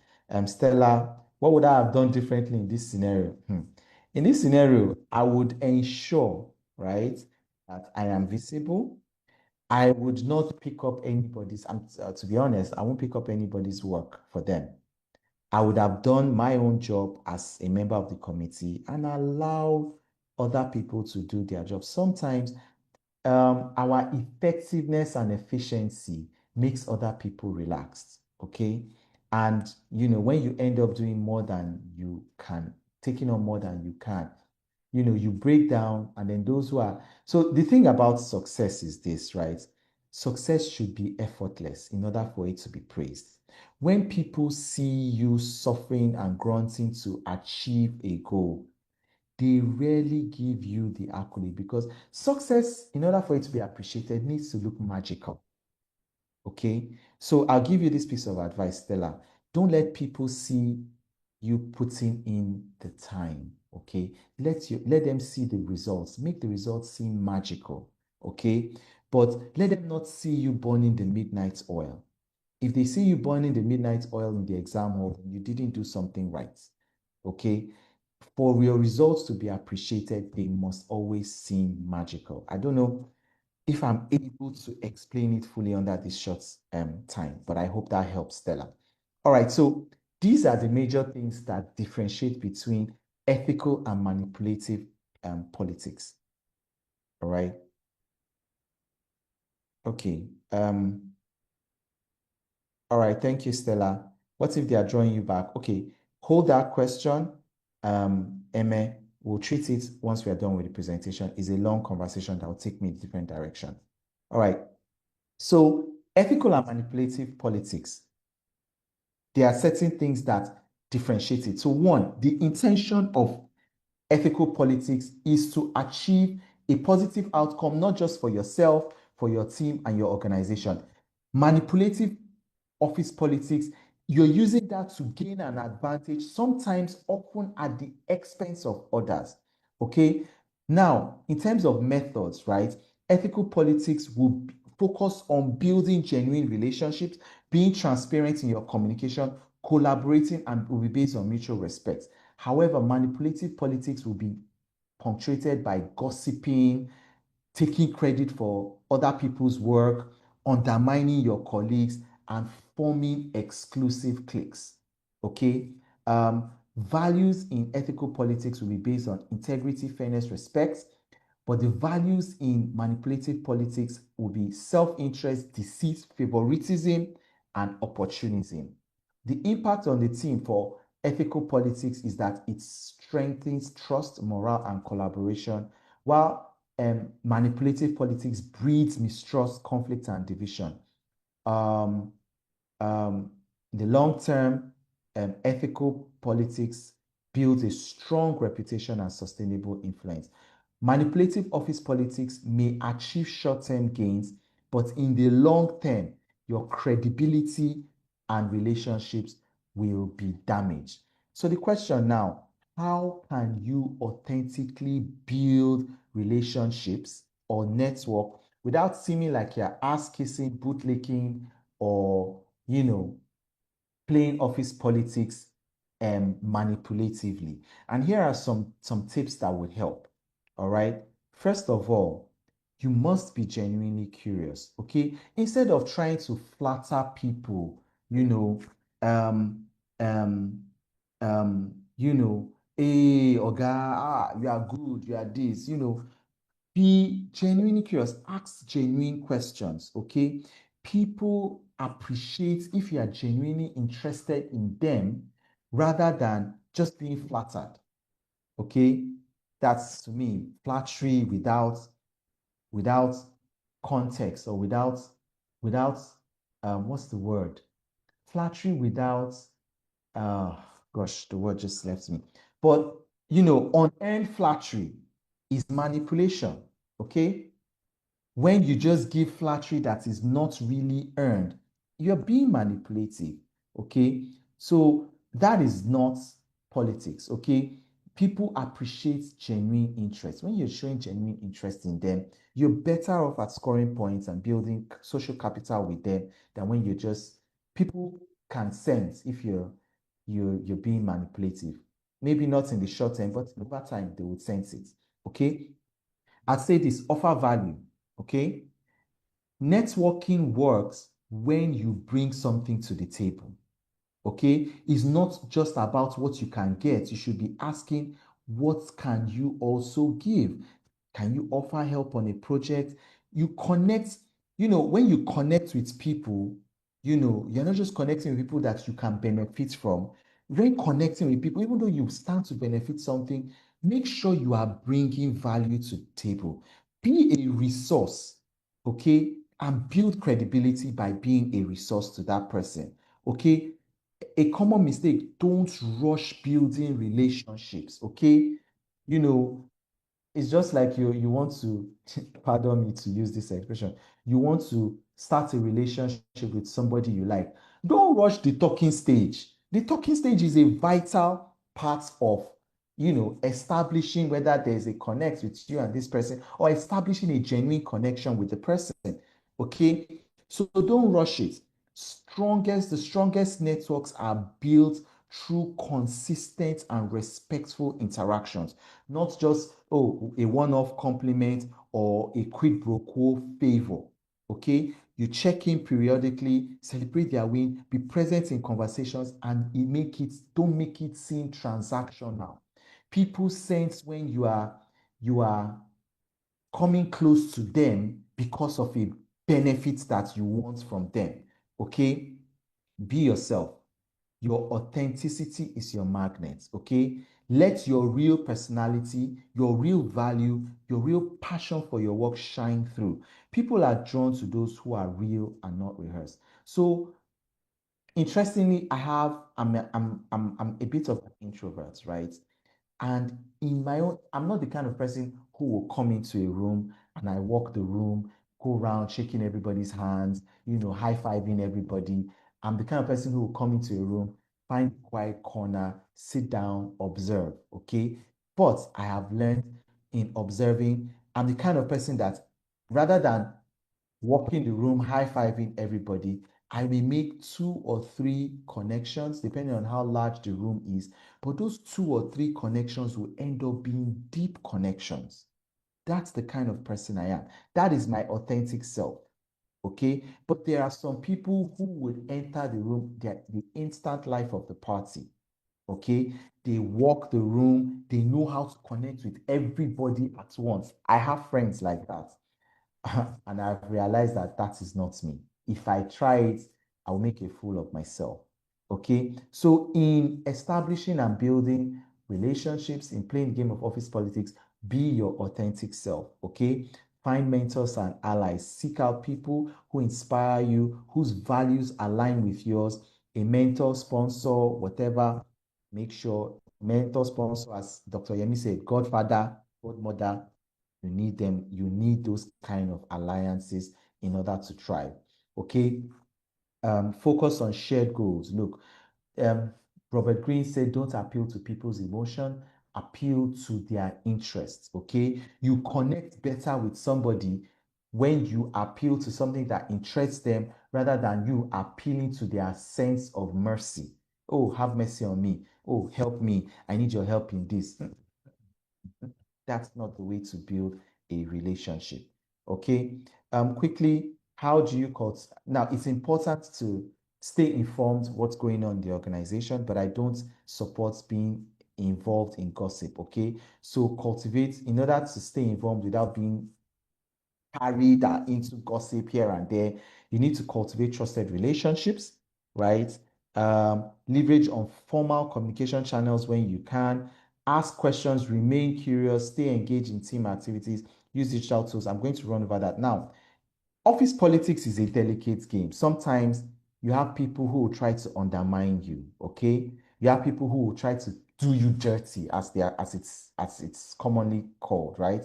Stella, what would I have done differently in this scenario? In this scenario, I would ensure, right, that I am visible. I would not pick up anybody's, to be honest, I won't pick up anybody's work for them. I would have done my own job as a member of the committee and allow other people to do their job. Sometimes our effectiveness and efficiency makes other people relaxed, okay? And when you end up doing more than you can, taking on more than you can, you break down, and then those who are. So the thing about success is this, right? Success should be effortless in order for it to be praised. When people see you suffering and grunting to achieve a goal, they rarely give you the accolade because success, in order for it to be appreciated, needs to look magical. Okay, so I'll give you this piece of advice, Stella. Don't let people see you putting in the time. Okay, let them see the results. Make the results seem magical. Okay, but let them not see you burning the midnight oil. If they see you burning the midnight oil in the exam hall, you didn't do something right. Okay, for your results to be appreciated, they must always seem magical. I don't know if I'm able to explain it fully under this short time, but I hope that helps, Stella. All right, so these are the major things that differentiate between ethical and manipulative politics. All right. Okay. All right. Thank you, Stella. What if they are drawing you back? Okay. Hold that question. Emma, we'll treat it once we are done with the presentation. It's a long conversation that will take me in a different direction. All right. So ethical and manipulative politics, there are certain things that differentiate it. So one, the intention of ethical politics is to achieve a positive outcome, not just for yourself, for your team and your organization. Manipulative office politics, you're using that to gain an advantage, sometimes often at the expense of others. Okay. Now, in terms of methods, right? Ethical politics will focus on building genuine relationships, being transparent in your communication, collaborating, and will be based on mutual respect. However, manipulative politics will be punctuated by gossiping, taking credit for other people's work, undermining your colleagues, and forming exclusive cliques. Okay? Values in ethical politics will be based on integrity, fairness, respect, but the values in manipulative politics will be self-interest, deceit, favoritism, and opportunism. The impact on the team for ethical politics is that it strengthens trust, morale, and collaboration, while manipulative politics breeds mistrust, conflict, and division. Um, in the long term, ethical politics builds a strong reputation and sustainable influence. Manipulative office politics may achieve short-term gains, but in the long term, your credibility and relationships will be damaged. So the question now, how can you authentically build relationships or network without seeming like you're ass kissing, bootlicking, or playing office politics manipulatively? And here are some tips that would help. All right. First of all, you must be genuinely curious. Okay. Instead of trying to flatter people, um, um, hey, Oga, you are good, you are this, be genuinely curious, ask genuine questions, okay? People appreciate if you are genuinely interested in them rather than just being flattered, okay? That's, to me, flattery without context, or without what's the word? Flattery without uh gosh, the word just left me. But unearned flattery is manipulation, okay? When you just give flattery that is not really earned, you're being manipulative, okay? So that is not politics, okay? People appreciate genuine interest. When you're showing genuine interest in them, you're better off at scoring points and building social capital with them than when you're just, people can sense if you're being manipulative. Maybe not in the short term, but over time they would sense it, okay? I'd say this: offer value, okay? Networking works when you bring something to the table, okay? It's not just about what you can get. You should be asking, what can you also give? Can you offer help on a project? You connect, when you connect with people, you're not just connecting with people that you can benefit from. When connecting with people, even though you stand to benefit something, make sure you are bringing value to the table. Be a resource, okay? And build credibility by being a resource to that person, okay? A common mistake: don't rush building relationships, okay? You know, it's just like you want to, pardon me to use this expression, you want to start a relationship with somebody you like. Don't rush the talking stage. The talking stage is a vital part of establishing whether there's a connect with you and this person, or establishing a genuine connection with the person, okay? So don't rush it. The strongest networks are built through consistent and respectful interactions, not just a one-off compliment or a quid pro quo favor, okay? You check in periodically, celebrate their win, be present in conversations, and don't make it seem transactional. People sense when you are coming close to them because of a benefit that you want from them, okay? Be yourself. Your authenticity is your magnet, okay? Let your real personality, your real value, your real passion for your work shine through. People are drawn to those who are real and not rehearsed. So, interestingly, I'm a bit of an introvert, right? And in my own, I'm not the kind of person who will come into a room and I walk the room, go around shaking everybody's hands, high-fiving everybody. I'm the kind of person who will come into a room, find a quiet corner, sit down, observe, okay? But I have learned in observing, I'm the kind of person that, rather than walking the room, high-fiving everybody, I may make 2 or 3 connections depending on how large the room is. But those 2 or 3 connections will end up being deep connections. That's the kind of person I am. That is my authentic self. Okay. But there are some people who would enter the room, the instant life of the party. Okay. They walk the room, they know how to connect with everybody at once. I have friends like that. And I've realized that that is not me. If I try it, I'll make a fool of myself. Okay. So, in establishing and building relationships, in playing the game of office politics, be your authentic self. Okay. Find mentors and allies. Seek out people who inspire you, whose values align with yours. A mentor, sponsor, whatever. Make sure mentor, sponsor, as Dr. Yemi said, godfather, godmother, you need them. You need those kind of alliances in order to thrive. Okay. Focus on shared goals. Look, Robert Greene said, don't appeal to people's emotion, appeal to their interests. Okay, you connect better with somebody when you appeal to something that interests them rather than you appealing to their sense of mercy. Oh, have mercy on me. Oh, help me. I need your help in this. That's not the way to build a relationship. Okay. Quickly, how do you now? It's important to stay informed what's going on in the organization, but I don't support being involved in gossip. Okay. So cultivate in order to stay involved without being carried into gossip here and there. You need to cultivate trusted relationships, right? Leverage on formal communication channels when you can. Ask questions, remain curious, stay engaged in team activities, use digital tools. I'm going to run over that now. Office politics is a delicate game. Sometimes you have people who will try to undermine you, okay? You have people who will try to do you dirty, as it's commonly called, right?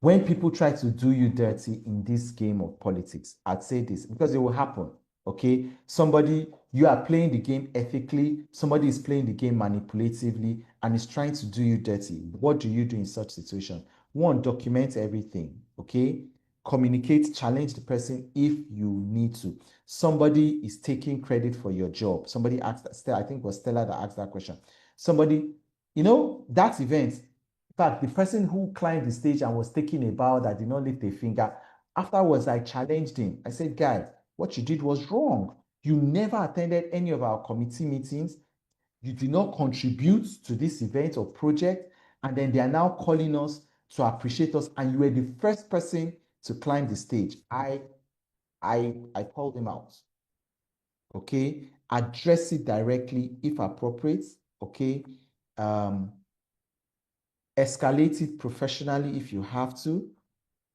When people try to do you dirty in this game of politics, I'd say this because it will happen. Okay, you are playing the game ethically, somebody is playing the game manipulatively and is trying to do you dirty. What do you do in such situation? One, document everything. Okay, communicate, challenge the person if you need to. Somebody is taking credit for your job. Somebody asked, I think it was Stella that asked that question. Somebody, that event, in fact, the person who climbed the stage and was taking a bow that did not lift a finger, afterwards I challenged him. I said, guy, what you did was wrong. You never attended any of our committee meetings. You did not contribute to this event or project. And then they are now calling us to appreciate us. And you were the first person to climb the stage. I called him out. Okay. Address it directly if appropriate. Okay. Escalate it professionally if you have to.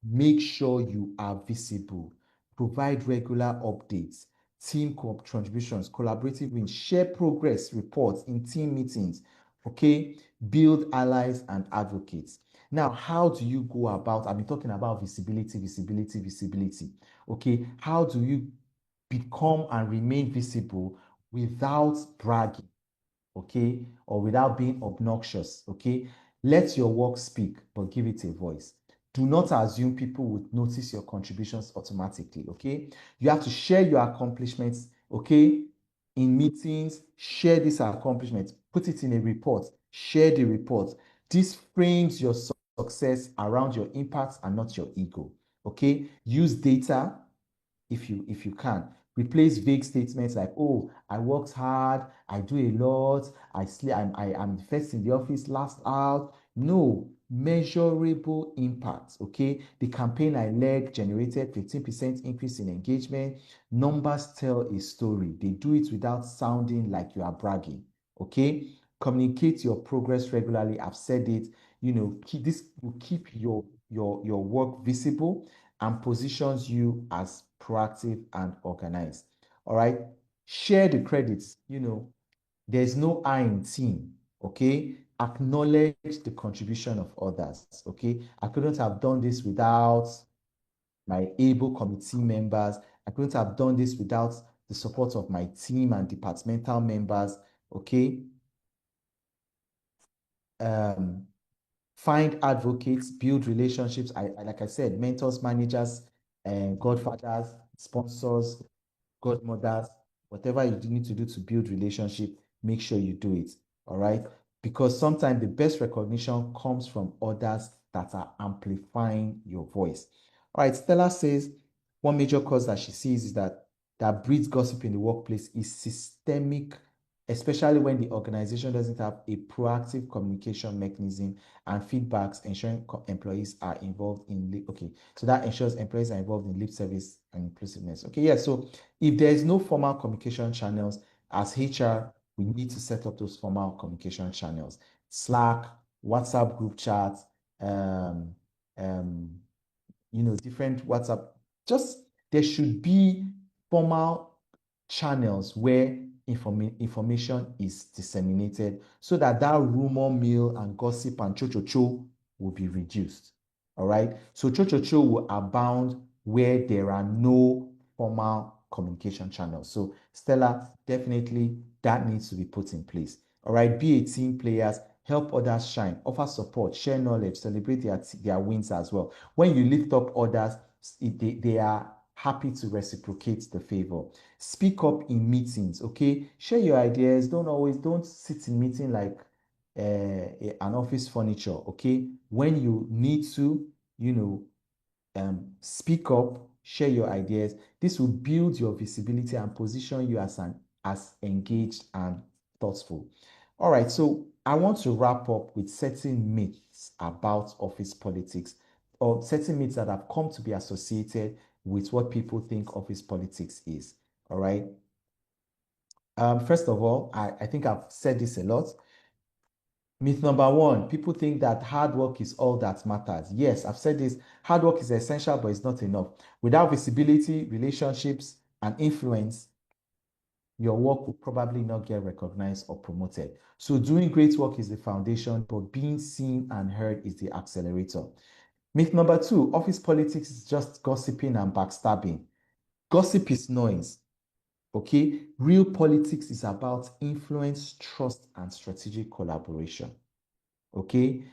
Make sure you are visible. Provide regular updates, team contributions, collaborative wins, share progress reports in team meetings. Okay, build allies and advocates. Now, how do you go about? I've been talking about visibility, visibility, visibility. Okay, how do you become and remain visible without bragging? Okay, or without being obnoxious. Okay, let your work speak, but give it a voice. Do not assume people would notice your contributions automatically. Okay, you have to share your accomplishments. Okay, in meetings, share these accomplishments, put it in a report, share the report. This frames your success around your impact and not your ego. Okay, use data if you can. Replace vague statements like, oh, I worked hard, I do a lot, I'm first in the office, last out. No, measurable impact. Okay, the campaign I led generated 15% increase in engagement. Numbers tell a story. They do it without sounding like you are bragging. Okay, communicate your progress regularly. I've said it. This will keep your work visible and positions you as proactive and organized. All right. Share the credits. There's no I in team. Okay. Acknowledge the contribution of others. Okay. I couldn't have done this without my able committee members. I couldn't have done this without the support of my team and departmental members. Okay. Find advocates, build relationships. Like I said, mentors, managers, godfathers, sponsors, godmothers, whatever you need to do to build relationship, make sure you do it. All right. Because sometimes the best recognition comes from others that are amplifying your voice. All right. Stella says one major cause that she sees is that breeds gossip in the workplace is systemic, especially when the organization doesn't have a proactive communication mechanism and feedbacks ensuring employees are involved in so that ensures employees are involved in lip service and inclusiveness. Okay, yeah, so if there is no formal communication channels, as HR we need to set up those formal communication channels: Slack, WhatsApp group chats, different WhatsApp. Just there should be formal channels where information is disseminated so that rumor mill and gossip and cho will be reduced. All right. So cho will abound where there are no formal communication channels. So Stella, definitely that needs to be put in place. All right, be a team players, help others shine, offer support, share knowledge, celebrate their wins as well. When you lift up others, they are happy to reciprocate the favor. Speak up in meetings, okay? Share your ideas. Don't sit in meeting like an office furniture, okay? When you need to, speak up, share your ideas. This will build your visibility and position you as engaged and thoughtful. All right, so I want to wrap up with certain myths about office politics, or certain myths that have come to be associated with what people think office politics is. All right. First of all, I think I've said this a lot. Myth number one, people think that hard work is all that matters. Yes, I've said this. Hard work is essential, but it's not enough. Without visibility, relationships, and influence, your work will probably not get recognized or promoted. So doing great work is the foundation, but being seen and heard is the accelerator. Myth number two, office politics is just gossiping and backstabbing. Gossip is noise. Okay, real politics is about influence, trust, and strategic collaboration. Okay,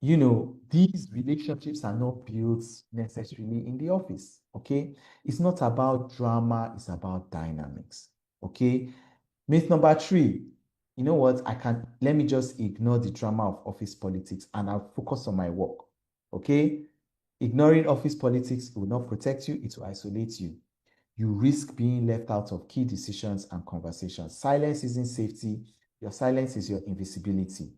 these relationships are not built necessarily in the office. Okay, it's not about drama, it's about dynamics. Okay, myth number three, you know what? Let me just ignore the drama of office politics and I'll focus on my work. Okay, ignoring office politics will not protect you, it will isolate you. You risk being left out of key decisions and conversations. Silence isn't safety. Your silence is your invisibility.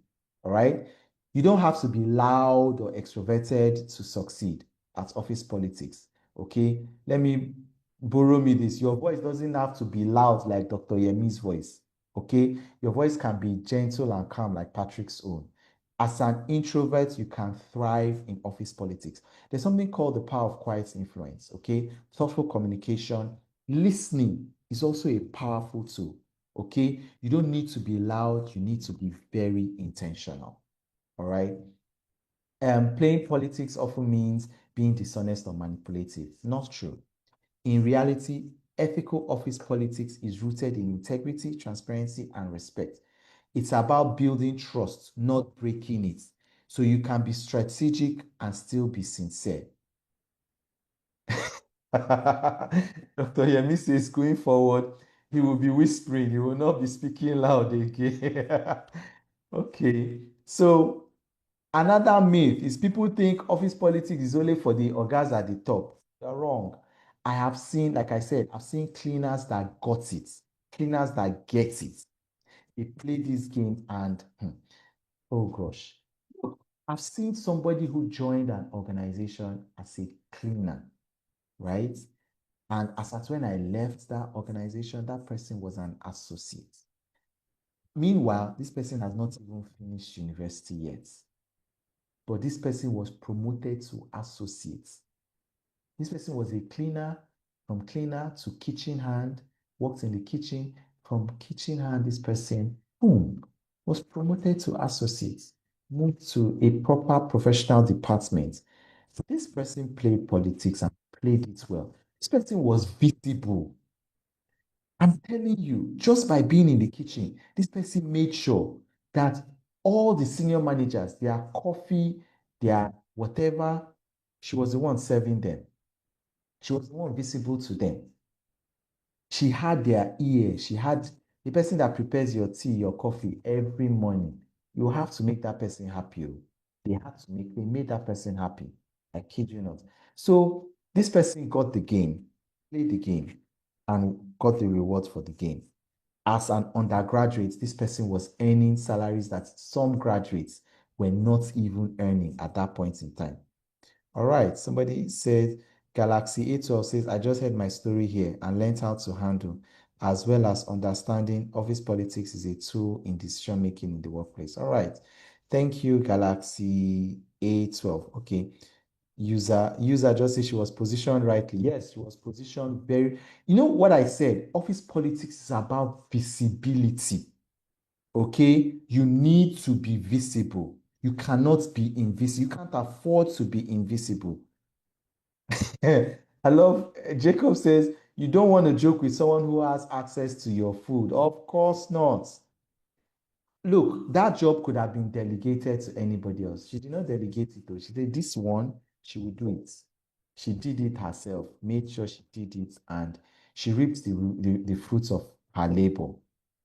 All right? You don't have to be loud or extroverted to succeed at office politics. Okay? Let me borrow me this. Your voice doesn't have to be loud like Dr. Yemi's voice. Okay? Your voice can be gentle and calm like Patrick's own. As an introvert, you can thrive in office politics. There's something called the power of quiet influence, okay? Thoughtful communication. Listening is also a powerful tool, okay? You don't need to be loud, you need to be very intentional, all right? Playing politics often means being dishonest or manipulative. Not true. In reality, ethical office politics is rooted in integrity, transparency, and respect. It's about building trust, not breaking it. So you can be strategic and still be sincere. Dr. Yemi says going forward, he will be whispering, he will not be speaking loud again. Okay, so another myth is people think office politics is only for the ogas at the top. You're wrong. I have seen, like I said, I've seen cleaners that got it, cleaners that get it. They play these games and, oh gosh. Look, I've seen somebody who joined an organization as a cleaner, right? And as at when I left that organization, that person was an associate. Meanwhile, this person has not even finished university yet. But this person was promoted to associate. This person was a cleaner, from cleaner to kitchen hand, worked in the kitchen. From kitchen hand, this person, boom, was promoted to associate, moved to a proper professional department. This person played politics and played it well. This person was visible. I'm telling you, just by being in the kitchen, this person made sure that all the senior managers, their coffee, their whatever, she was the one serving them. She was the one visible to them. She had their ear. She had the person that prepares your tea, your coffee every morning. You have to make that person happy. They made that person happy. I kid you not. So this person got the game, played the game, and got the reward for the game. As an undergraduate, this person was earning salaries that some graduates were not even earning at that point in time. All right, somebody said, Galaxy A12 says, I just heard my story here and learned how to handle, as well as understanding office politics is a tool in decision making in the workplace. All right, thank you, Galaxy A12. Okay, user just said she was positioned rightly. Yes, she was positioned very. You know what I said? Office politics is about visibility. Okay, you need to be visible. You cannot be invisible. You can't afford to be invisible. I love Jacob says You don't want to joke with someone who has access to your food. Of course not. Look, that job could have been delegated to anybody else. She did not delegate it though. She said this one, she will do it. She did it herself, made sure she did it, and she reaped the fruits of her labor.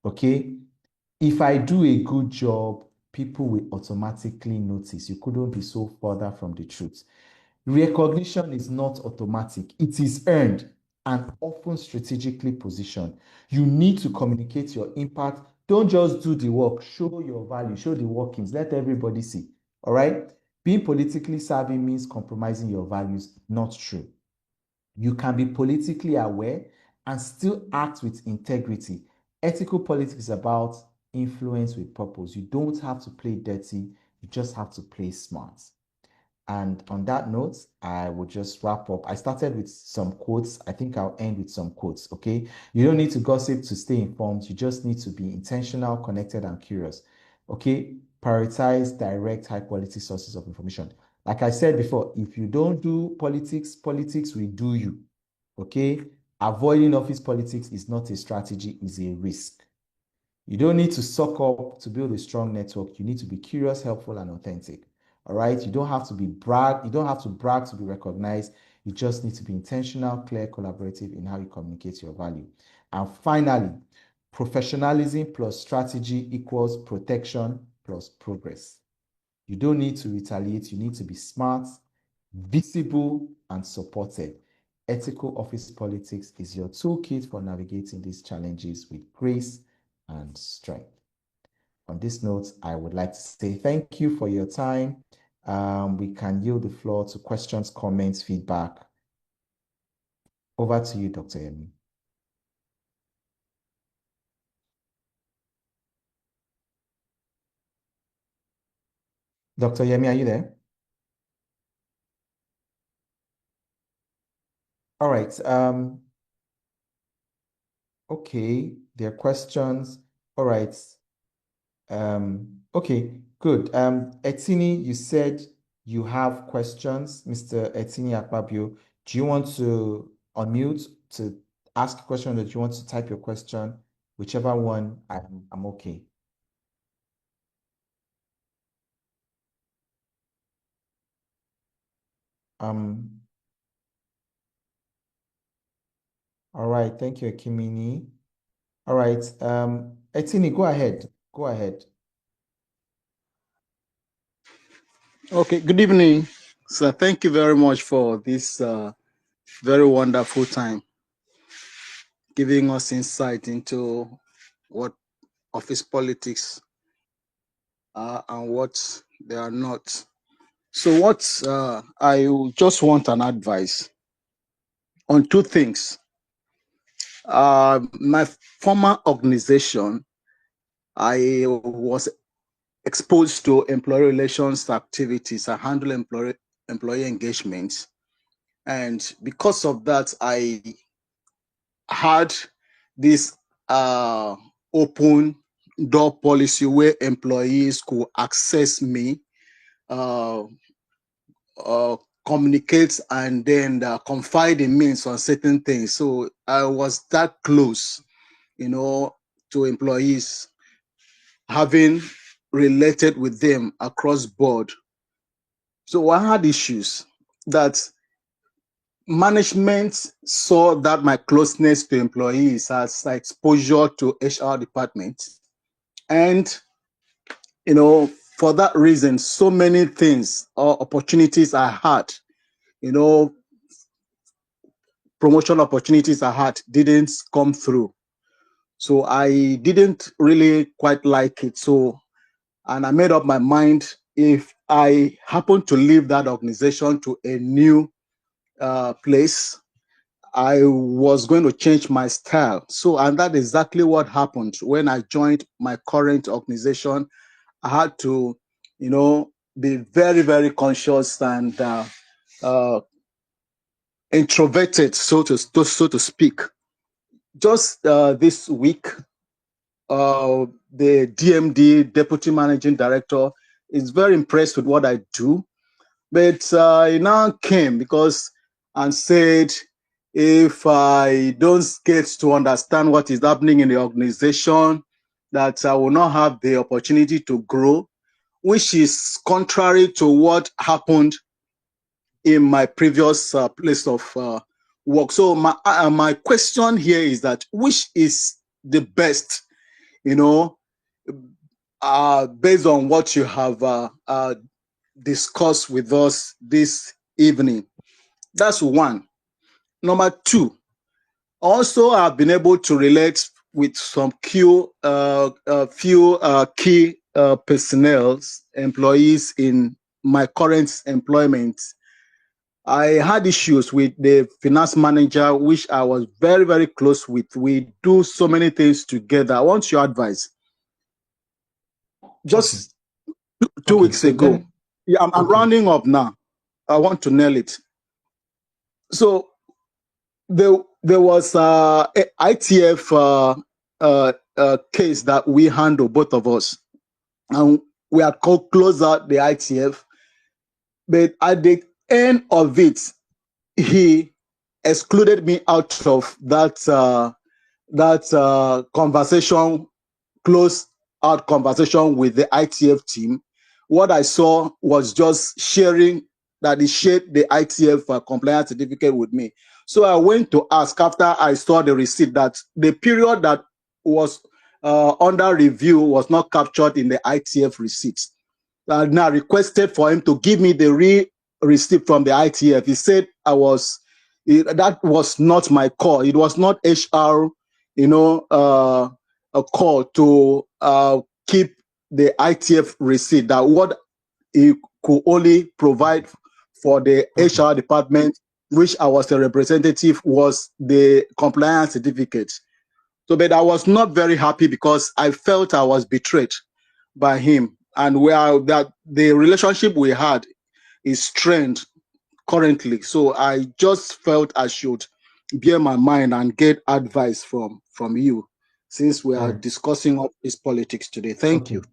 Okay? If I do a good job, people will automatically notice. You couldn't be so further from the truth. Recognition is not automatic, it is earned and often strategically positioned. You need to communicate your impact. Don't just do the work, show your value, show the workings, let everybody see. All right? Being politically savvy means compromising your values, not true. You can be politically aware and still act with integrity. Ethical politics is about influence with purpose. You don't have to play dirty, you just have to play smart. And on that note, I will just wrap up. I started with some quotes. I think I'll end with some quotes, okay? You don't need to gossip to stay informed. You just need to be intentional, connected, and curious, okay? Prioritize direct, high-quality sources of information. Like I said before, if you don't do politics, politics will do you, okay? Avoiding office politics is not a strategy, it's a risk. You don't need to suck up to build a strong network. You need to be curious, helpful, and authentic. All right. You don't have to brag to be recognized. You just need to be intentional, clear, collaborative in how you communicate your value. And finally, professionalism plus strategy equals protection plus progress. You don't need to retaliate. You need to be smart, visible, and supported. Ethical office politics is your toolkit for navigating these challenges with grace and strength. On this note, I would like to say thank you for your time. We can yield the floor to questions, comments, feedback. Over to you, Dr. Yemi. Dr. Yemi, are you there? All right. Okay, there are questions. All right. Okay, good. Etini, you said you have questions. Mr. Etini Akpabio, do you want to unmute to ask a question, or do you want to type your question? Whichever one, I'm okay. All right, thank you, Ekimini. All right, Etini, go ahead. Go ahead. Okay, good evening. So thank you very much for this very wonderful time, giving us insight into what office politics are and what they are not. So what I just want an advice on two things. My former organization, I was exposed to employee relations activities. I handle employee engagements. And because of that, I had this open door policy where employees could access me, communicate, and then confide in me on certain things. So I was that close, to employees, having related with them across board. So I had issues that management saw that my closeness to employees as exposure to HR department. And, for that reason, so many things or opportunities I had, promotion opportunities I had didn't come through. So I didn't really quite like it. So, and I made up my mind, if I happen to leave that organization to a new place, I was going to change my style. So, and that's exactly what happened when I joined my current organization. I had to, be very, very conscious and introverted, so to speak. Just this week, the DMD, Deputy Managing Director, is very impressed with what I do. But he now came and said, if I don't get to understand what is happening in the organization, that I will not have the opportunity to grow, which is contrary to what happened in my previous place of work. So my question here is that which is the best, based on what you have discussed with us this evening. That's one. Number two, also I've been able to relate with some few key personnel, employees in my current employment. I had issues with the finance manager, which I was very, very close with. We do so many things together. I want your advice. Just 2 weeks ago, I'm rounding up now. I want to nail it. So there was a ITF case that we handle, both of us, and we are close out the ITF. But at the end of it, he excluded me out of that conversation, close out conversation with the ITF team. What I saw was just sharing that he shared the ITF compliance certificate with me. So I went to ask after I saw the receipt that the period that was under review was not captured in the ITF receipts. Now requested for him to give me the receipt from the ITF. He said that was not my call. It was not HR, a call to keep the ITF receipt. That what he could only provide for the HR department, which I was a representative, was the compliance certificate. So, but I was not very happy because I felt I was betrayed by him, and that the relationship we had is strained currently. So I just felt I should bear my mind and get advice from you, since we are discussing all this politics today. Thank you.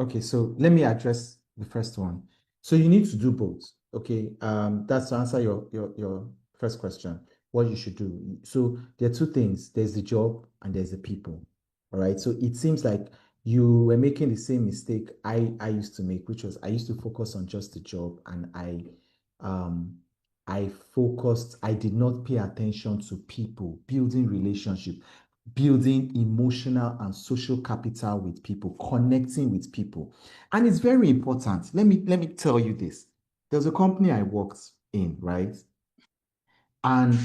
Okay, so let me address the first one. So you need to do both. Okay, that's to answer your first question, what you should do. So there are two things: there's the job and there's the people. All right. So it seems like you were making the same mistake I used to make, which was I used to focus on just the job, and I did not pay attention to people, building relationship, building emotional and social capital with people, connecting with people. And it's very important. Let me tell you this. There's a company I worked in, right? And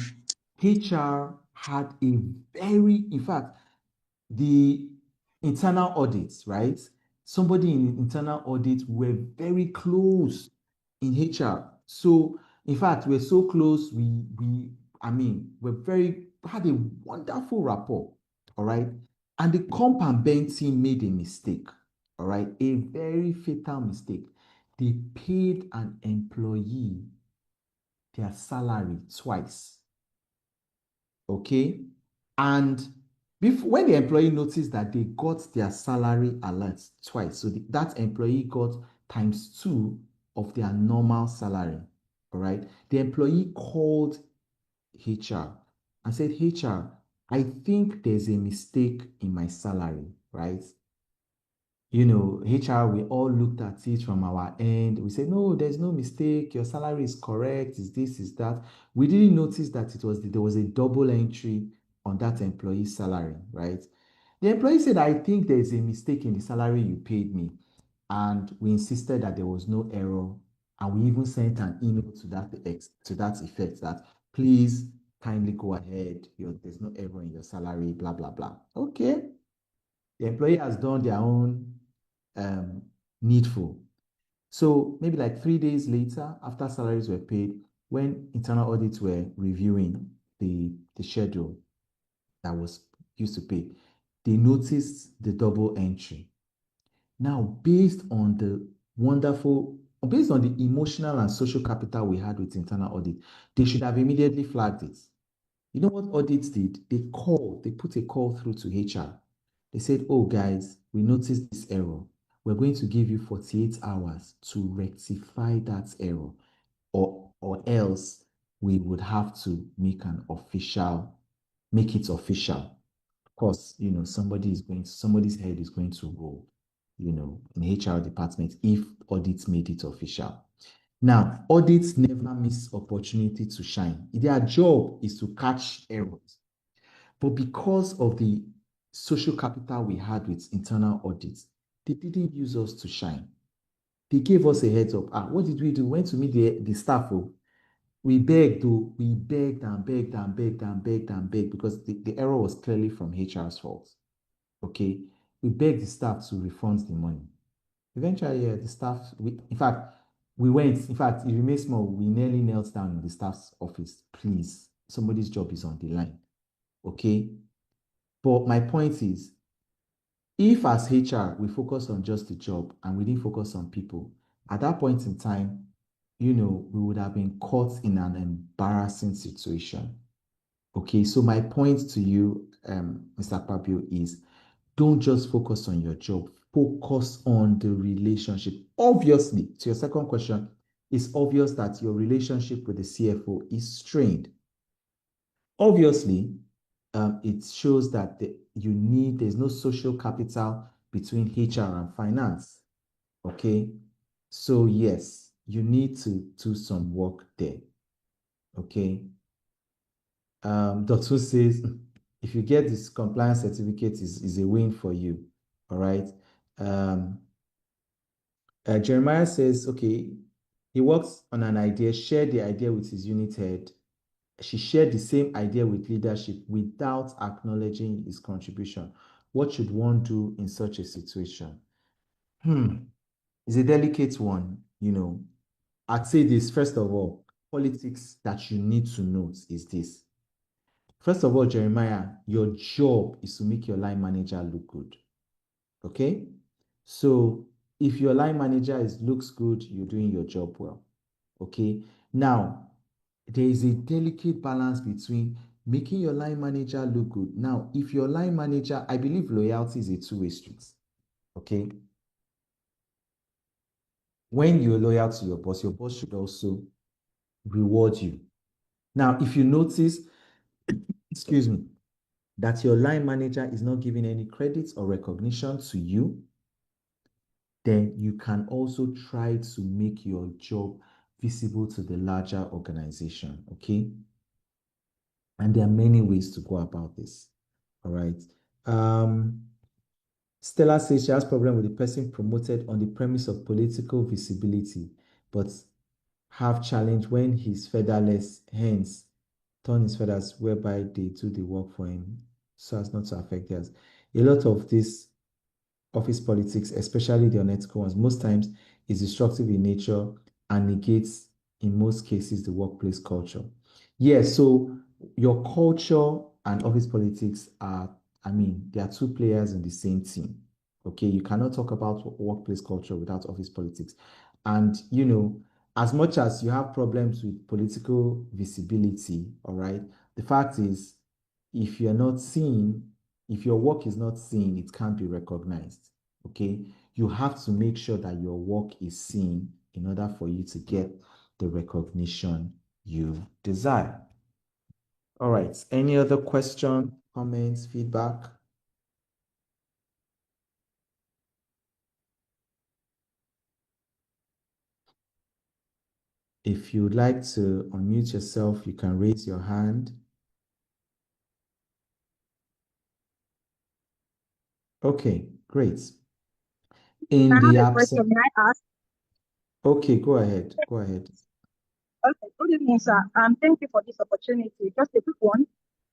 HR had in fact, the internal audits, right? Somebody in internal audit were very close in HR. So in fact, we're so close, had a wonderful rapport, all right? And the comp and ben team made a mistake, all right? A very fatal mistake. They paid an employee their salary twice, okay? And when the employee noticed that they got their salary alert twice, so that employee got ×2 of their normal salary, all right? The employee called HR and said, HR, I think there's a mistake in my salary, right? HR, we all looked at it from our end. We said, no, there's no mistake. Your salary is correct. Is this, is that. We didn't notice that there was a double entry on that employee's salary, right? The employee said, I think there's a mistake in the salary you paid me. And we insisted that there was no error. And we even sent an email to that effect that please kindly go ahead. There's no error in your salary, blah, blah, blah. Okay. The employee has done their own needful. So maybe like 3 days later, after salaries were paid, when internal audits were reviewing the schedule that was used to pay, they noticed the double entry. Now, based on the emotional and social capital we had with internal audit, they should have immediately flagged it. You know what audits did? They put a call through to HR. They said, oh guys, we noticed this error. We're going to give you 48 hours to rectify that error, or else we would have to make it official. Of course, somebody's head is going to roll, in the HR department if audits made it official. Now, audits never miss opportunity to shine. Their job is to catch errors. But because of the social capital we had with internal audits, they didn't use us to shine. They gave us a heads up. What did we do? We went to meet the staff. We begged and begged because the error was clearly from HR's fault. Okay. We begged the staff to refund the money. Eventually, the staff, in fact, it remains small. We nearly knelt down in the staff's office. Please, somebody's job is on the line. Okay. But my point is, if as HR, we focus on just the job and we didn't focus on people, at that point in time, we would have been caught in an embarrassing situation. Okay, so my point to you, Mr. Pabio, is don't just focus on your job, focus on the relationship. Obviously, to your second question, it's obvious that your relationship with the CFO is strained. Obviously, it shows that there's no social capital between HR and finance. Okay, so yes, you need to do some work there. Okay. Dr. says, if you get this compliance certificate, is a win for you. All right. Jeremiah says, okay, he works on an idea, shared the idea with his unit head. She shared the same idea with leadership without acknowledging his contribution. What should one do in such a situation? It's a delicate one, I'd say this, first of all, politics that you need to note is this. First of all, Jeremiah, your job is to make your line manager look good. Okay? So if your line manager looks good, you're doing your job well. Okay? Now, there is a delicate balance between making your line manager look good. Now, if your line manager, I believe loyalty is a two-way street. Okay? When you're loyal to your boss should also reward you. Now, if you notice, excuse me, that your line manager is not giving any credit or recognition to you, then you can also try to make your job visible to the larger organization, okay? And there are many ways to go about this, all right? Stella says she has problem with the person promoted on the premise of political visibility, but have challenge when he's featherless, hence turn his feathers whereby they do the work for him so as not to affect theirs. A lot of this office politics, especially the unethical ones, most times is destructive in nature and negates, in most cases, the workplace culture. Yes, so your culture and office politics they are two players in the same team. Okay, you cannot talk about workplace culture without office politics. And, as much as you have problems with political visibility, all right, the fact is, if you're not seen, if your work is not seen, it can't be recognized. Okay, you have to make sure that your work is seen in order for you to get the recognition you desire. All right, any other question, comments, feedback? If you'd like to unmute yourself, you can raise your hand. Okay, great. In the absence, may I ask? Okay, go ahead. Go ahead. Okay, good evening, sir. Thank you for this opportunity. Just a quick one.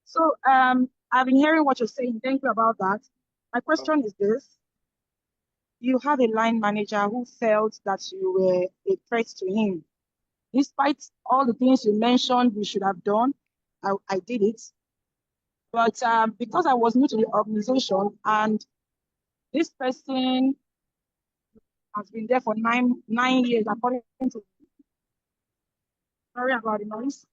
So, I've been hearing what you're saying. Thank you about that. My question is this: you have a line manager who felt that you were a threat to him. Despite all the things you mentioned we should have done, I did it. But because I was new to the organization and this person has been there for nine years, according to. Sorry about the noise.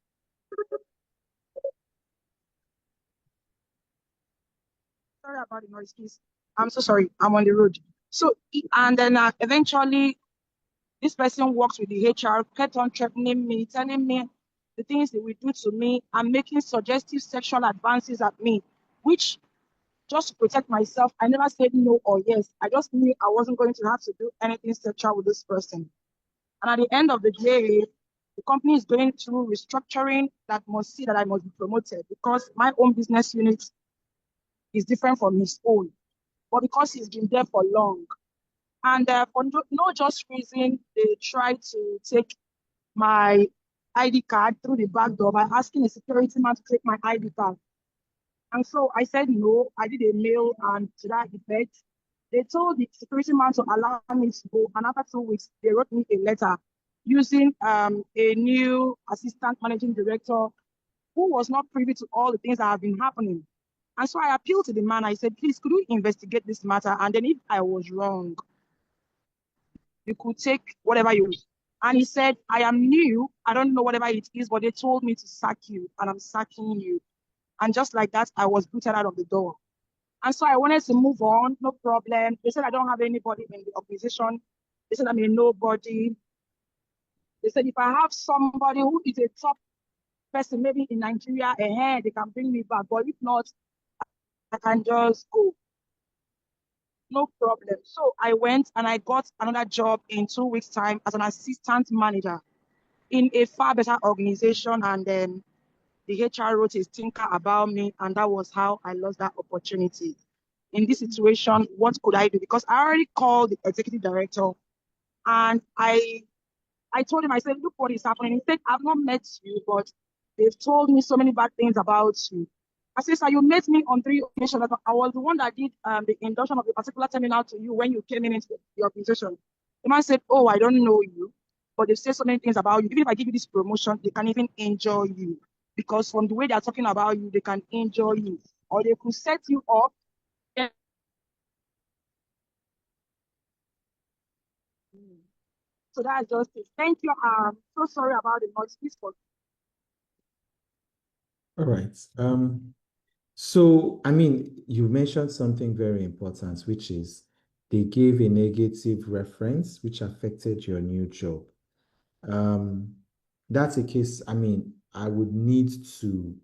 Sorry about the noise, please. I'm so sorry. I'm on the road. So, and then eventually, this person works with the HR, kept on threatening me, telling me the things they will do to me and making suggestive sexual advances at me, which just to protect myself, I never said no or yes. I just knew I wasn't going to have to do anything sexual with this person. And at the end of the day, the company is going through restructuring that must see that I must be promoted because my own business unit is different from his own. But because he's been there for long, and for no just reason, they try to take my ID card through the back door by asking a security man to take my ID card. And so I said no. I did a mail, and to that effect, they told the security man to allow me to go. And after 2 weeks, they wrote me a letter using a new assistant managing director who was not privy to all the things that have been happening. And so I appealed to the man. I said, please, could you investigate this matter? And then if I was wrong, you could take whatever you wish. And he said, I am new. I don't know whatever it is, but they told me to sack you, and I'm sacking you. And just like that, I was booted out of the door. And so I wanted to move on, no problem. They said I don't have anybody in the organization. They said I'm a nobody. They said if I have somebody who is a top person, maybe in Nigeria, they can bring me back. But if not, I can just go. No problem. So I went and I got another job in 2 weeks' time as an assistant manager in a far better organization. And then the HR wrote a stinker about me, and that was how I lost that opportunity. In this situation, what could I do? Because I already called the executive director, and I told him, I said, look what is happening. He said, I've not met you, but they've told me so many bad things about you. I said, sir, you met me on 3 occasions. I was the one that did the induction of a particular terminal to you when you came into the organization. The man said, oh, I don't know you, but they've said so many things about you. Even if I give you this promotion, they can even injure you. Because from the way they're talking about you, they can injure you. Or they could set you up. So that's just it. Thank you. So sorry about the noise. Please forgive. All right. So, I mean, you mentioned something very important, which is they gave a negative reference which affected your new job. That's a case, I mean, I would need to,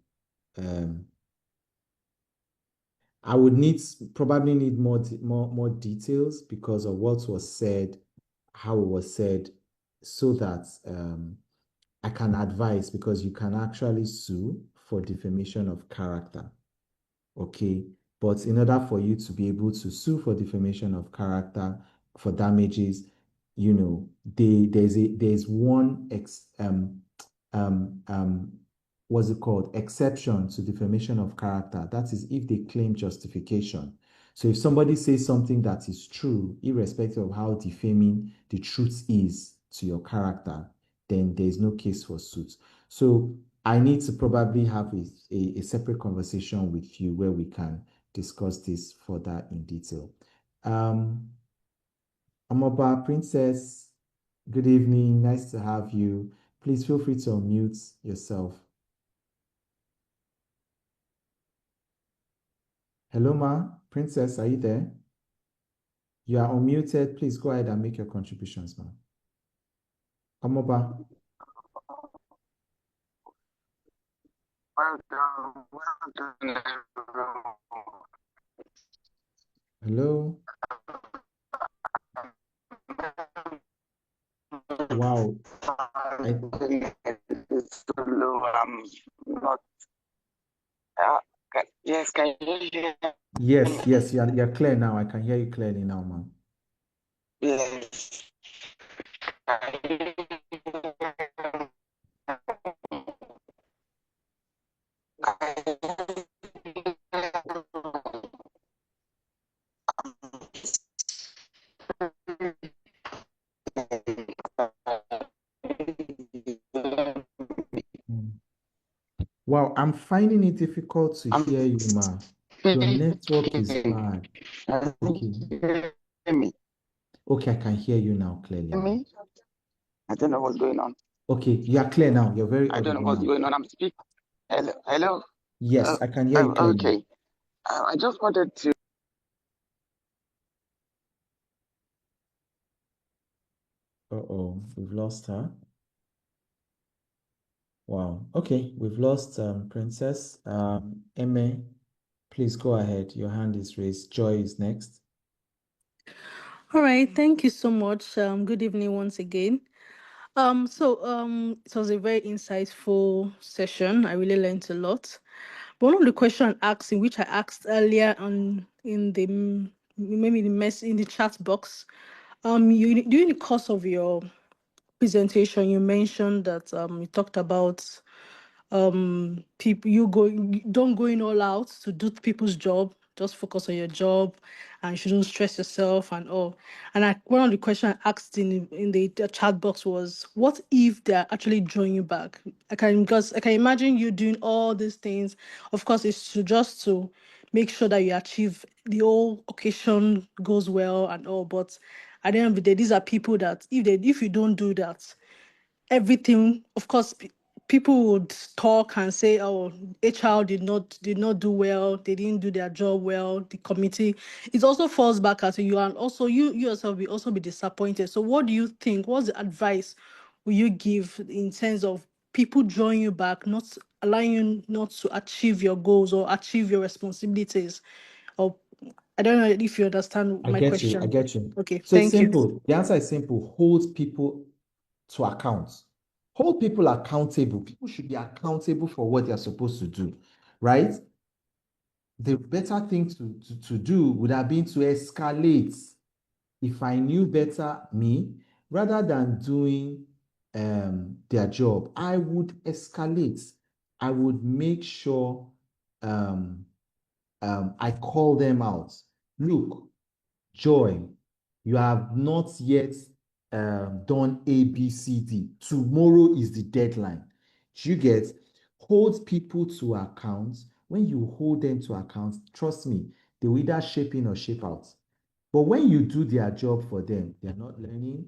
probably need more details because of what was said, how it was said, so that I can advise, because you can actually sue for defamation of character. Okay, but in order for you to be able to sue for defamation of character for damages, you know, there's one what's it called, exception to defamation of character. That is if they claim justification. So if somebody says something that is true, irrespective of how defaming the truth is to your character, then there's no case for suit. So I need to probably have a separate conversation with you where we can discuss this further in detail. Amoba Princess, good evening. Nice to have you. Please feel free to unmute yourself. Hello, Ma. Princess, are you there? You are unmuted. Please go ahead and make your contributions, Ma. Amoba. Well done, everyone. Hello. Wow. It's so low. I'm not. Yes, can you hear? Yes, you're clear now. I can hear you clearly now, man. Yes. Wow, I'm finding it difficult to hear you, Ma. Your network is bad. Okay. Hear me? Okay, I can hear you now clearly. Hear me? I don't know what's going on. Okay, you are clear now. You're very I don't know audible what's now. going on. I'm speaking. Hello. Yes, I can hear you clearly. Okay. I just wanted to. Uh-oh, we've lost her. Wow. Okay, we've lost Princess. Eme, please go ahead. Your hand is raised. Joy is next. All right, thank you so much. Good evening once again. It was a very insightful session. I really learned a lot. But one of the questions asked, in which I asked earlier on in the maybe the mess in the chat box, you during the course of your presentation, you mentioned that you talked about people don't going all out to do people's job, just focus on your job and you shouldn't stress yourself and all. And one of the questions I asked in the chat box was, what if they're actually drawing you back? Because I can imagine you doing all these things. Of course, it's just to make sure that you achieve the whole occasion goes well and all, but at the end of the day, these are people that if you don't do that, everything, of course, people would talk and say, oh, HR did not do well, they didn't do their job well, the committee, it also falls back at you, and also you yourself will also be disappointed. So what do you think, what's the advice will you give in terms of people drawing you back, not allowing you not to achieve your goals or achieve your responsibilities? Or I don't know if you understand I my get you. I question. get you. Okay, So it's thank you. simple. The answer is simple. Hold people to account. Hold people accountable. People should be accountable for what they're supposed to do, right? The better thing to do would have been to escalate. If I knew better, rather than doing their job, I would escalate. I would make sure I call them out. Look, Joy, you have not yet done A, B, C, D. Tomorrow is the deadline. You get, hold people to account. When you hold them to account, trust me, they will either shape in or shape out. But when you do their job for them, they're not learning.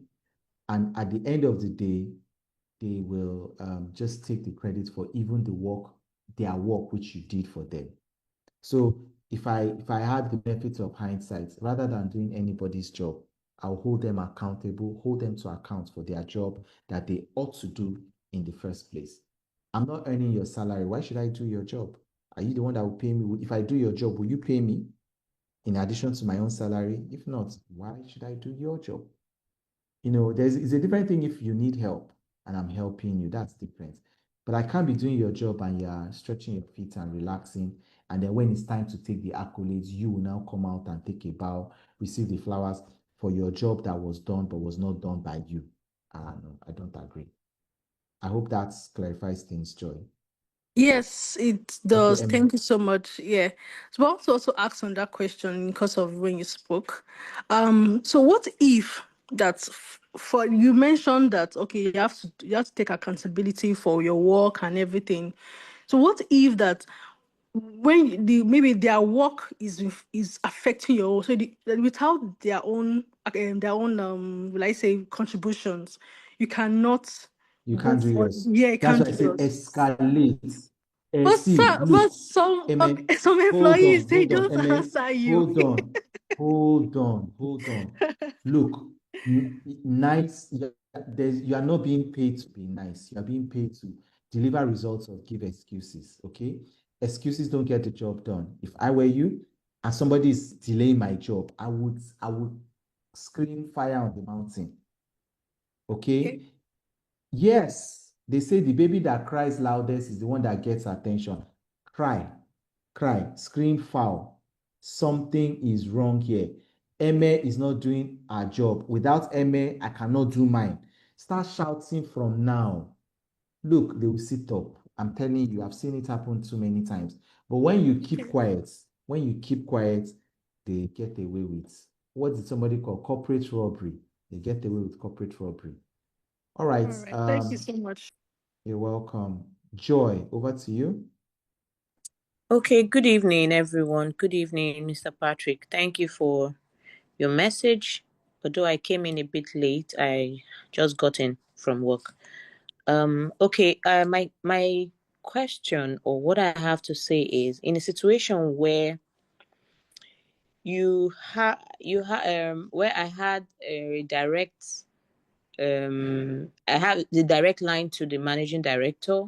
And at the end of the day, they will just take the credit for even their work which you did for them. So if I had the benefit of hindsight, rather than doing anybody's job, I'll hold them accountable, hold them to account for their job that they ought to do in the first place. I'm not earning your salary. Why should I do your job? Are you the one that will pay me? If I do your job, will you pay me in addition to my own salary? If not, why should I do your job? It's a different thing if you need help and I'm helping you. That's different. But I can't be doing your job and you're stretching your feet and relaxing. And then when it's time to take the accolades, you will now come out and take a bow, receive the flowers for your job that was done but was not done by you. No, I don't agree. I hope that clarifies things, Joy. Yes, it Okay, does. Thank you so much. Yeah. So I want to also ask on that question because of when you spoke. So what if that for you mentioned that okay, you have to take accountability for your work and everything. So what if that when maybe their work is affecting your without their own will I say contributions, you cannot you go can't do for yours. yeah, you That's can't why I do say yours. escalate. But See, some, look, okay, Amen. some Hold employees on, they hold on, don't Amen. answer you. Hold on, hold on, hold on. Look, nice. You are not being paid to be nice. You are being paid to deliver results or give excuses. Okay, excuses don't get the job done. If I were you and somebody is delaying my job, I would scream fire on the mountain. Okay. Yes, they say the baby that cries loudest is the one that gets attention. Cry, cry, scream foul. Something is wrong here. Eme is not doing her job. Without Eme, I cannot do mine. Start shouting from now. Look, they will sit up. I'm telling you, I've seen it happen too many times. But when you keep quiet, they get away with what did somebody call corporate robbery? They get away with corporate robbery. All right. All right. Thank you so much. You're welcome. Joy, over to you. Okay, good evening, everyone. Good evening, Mr. Patrick. Thank you for your message. Although I came in a bit late, I just got in from work. Okay, my question or what I have to say is in a situation where where I had a direct I have the direct line to the managing director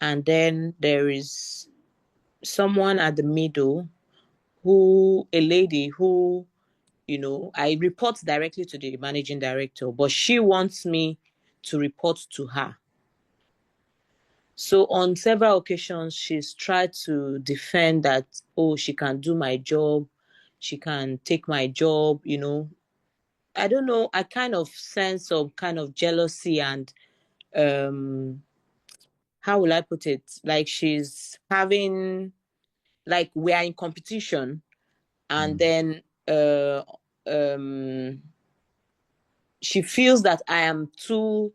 and then there is someone at the middle, a lady who, I report directly to the managing director, but she wants me to report to her. So on several occasions, she's tried to defend that, oh, she can do my job, she can take my job, I don't know, I kind of sense some kind of jealousy and how will I put it? Like she's having, like we are in competition, and then she feels that I am too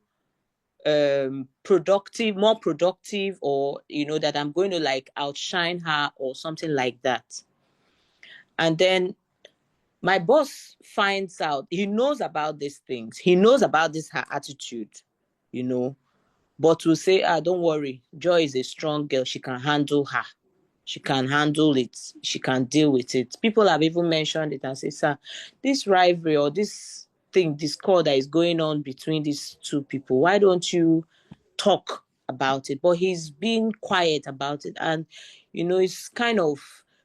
more productive, or that I'm going to like outshine her or something like that. And then my boss finds out, he knows about these things, he knows about her attitude, but will say, don't worry, Joy is a strong girl, she can handle her. She can handle it. She can deal with it. People have even mentioned it and say, sir, this rivalry or this discord that is going on between these two people, why don't you talk about it? But he's been quiet about it. And, it's kind of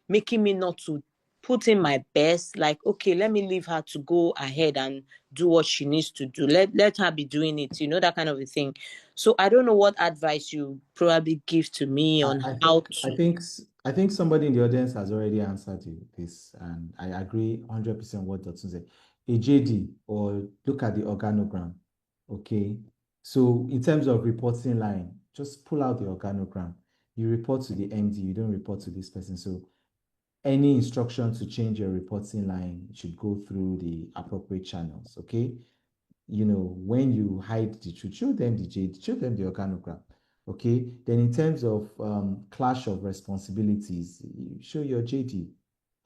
making me not to put in my best. Like, okay, let me leave her to go ahead and do what she needs to do. Let her be doing it, that kind of a thing. So I don't know what advice you probably give to me on how to. I think somebody in the audience has already answered you this, and I agree 100% what Dotun said. A JD, or look at the organogram, okay? So in terms of reporting line, just pull out the organogram. You report to the MD, you don't report to this person. So any instruction to change your reporting line should go through the appropriate channels, okay? When you hide the truth, show them the JD, show them the organogram. Okay, then in terms of clash of responsibilities, show your JD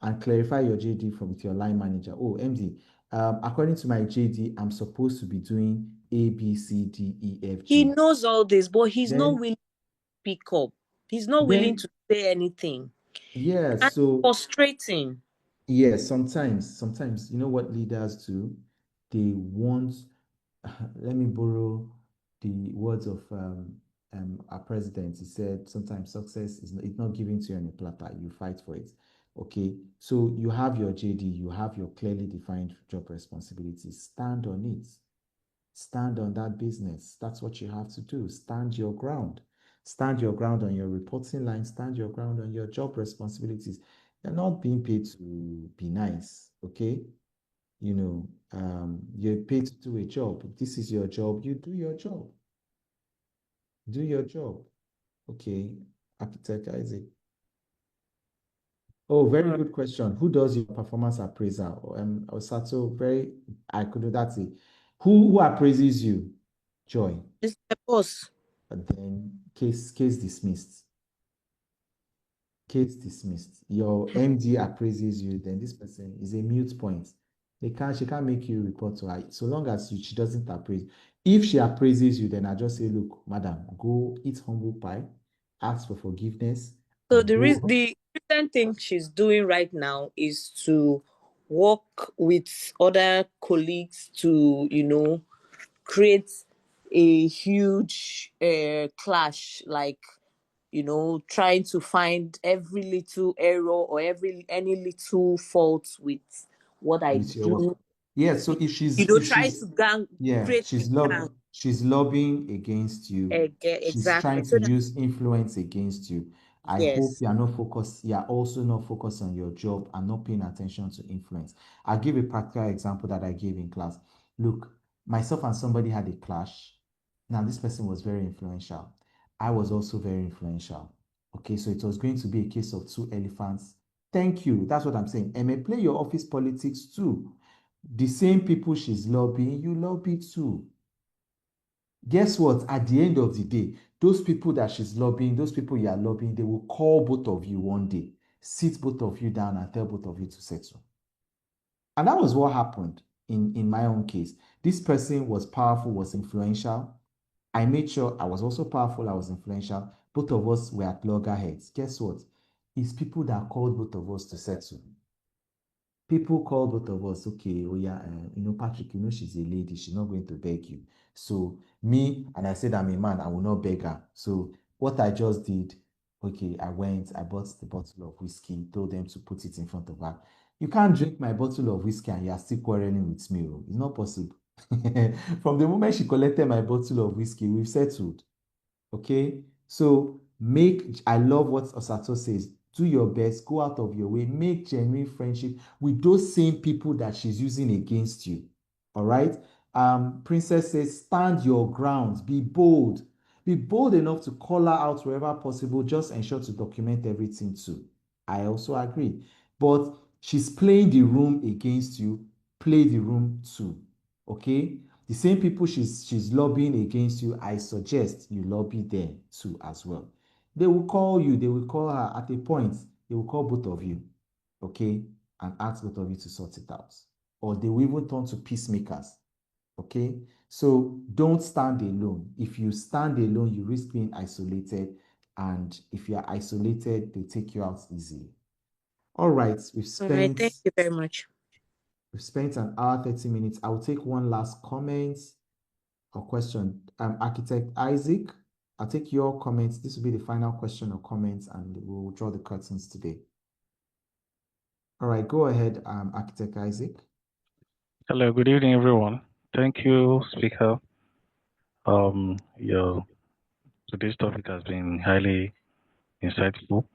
and clarify your JD with your line manager. Oh, MD, according to my JD, I'm supposed to be doing A, B, C, D, E, F, G. He knows all this, but he's not willing to speak up. He's not willing to say anything. Yeah, and so frustrating. Yeah, sometimes, you know what leaders do? They want, let me borrow the words of our president. He said, sometimes success it's not given to you on a platter, you fight for it. Okay, so you have your JD, you have your clearly defined job responsibilities. Stand on it. Stand on that business. That's what you have to do. Stand your ground. Stand your ground on your reporting line. Stand your ground on your job responsibilities. You're not being paid to be nice, okay? You're paid to do a job. If this is your job, you do your job. Do your job. Okay, Architect Isaac. Oh, very good question. Who does your performance appraisal? Osato, I could do that. Who appraises you? Joy. It's the boss. But then case dismissed. Case dismissed. Your MD appraises you, then this person is a mute point. She can't make you report to her so long as she doesn't appraise. If she appraises you, then I just say, look, madam, go eat humble pie, ask for forgiveness. So the recent thing she's doing right now is to work with other colleagues to, create a huge clash, like, trying to find every little error or any little fault with what I do. Yeah, so if she's trying to gang, create she's lobbying against you. Exactly. She's trying to use influence against you. I hope you are not focused. You are also not focused on your job and not paying attention to influence. I'll give a practical example that I gave in class. Look, myself and somebody had a clash. Now, this person was very influential. I was also very influential. Okay, so it was going to be a case of two elephants. Thank you. That's what I'm saying. And may play your office politics too. The same people she's lobbying, you lobby too. Guess what? At the end of the day, those people that she's lobbying, those people you are lobbying, they will call both of you one day, sit both of you down and tell both of you to settle. And that was what happened in my own case. This person was powerful, was influential. I made sure I was also powerful, I was influential. Both of us were at loggerheads. Guess what? It's people that called both of us to settle. People call both of us, okay, oh yeah, Patrick, she's a lady, she's not going to beg you. So me, and I said I'm a man, I will not beg her. So what I just did, okay, I bought the bottle of whiskey, told them to put it in front of her. You can't drink my bottle of whiskey and you're still quarreling with me. It's not possible. From the moment she collected my bottle of whiskey, we've settled. Okay, so I love what Osato says. Do your best, go out of your way, make genuine friendship with those same people that she's using against you. All right. Princess says, stand your ground, be bold. Be bold enough to call her out wherever possible. Just ensure to document everything too. I also agree. But she's playing the room against you. Play the room too. Okay? The same people she's lobbying against you, I suggest you lobby them too as well. They will call you, they will call her at a point, they will call both of you, okay, and ask both of you to sort it out. Or they will even turn to peacemakers, okay? So don't stand alone. If you stand alone, you risk being isolated. And if you're isolated, they take you out easily. All right, All right, thank you very much. We've spent an hour, 30 minutes. I will take one last comment or question. Architect Isaac, I'll take your comments. This will be the final question or comments, and we'll draw the curtains today. All right, go ahead, Architect Isaac. Hello, good evening, everyone. Thank you, Speaker. Today's topic has been highly insightful.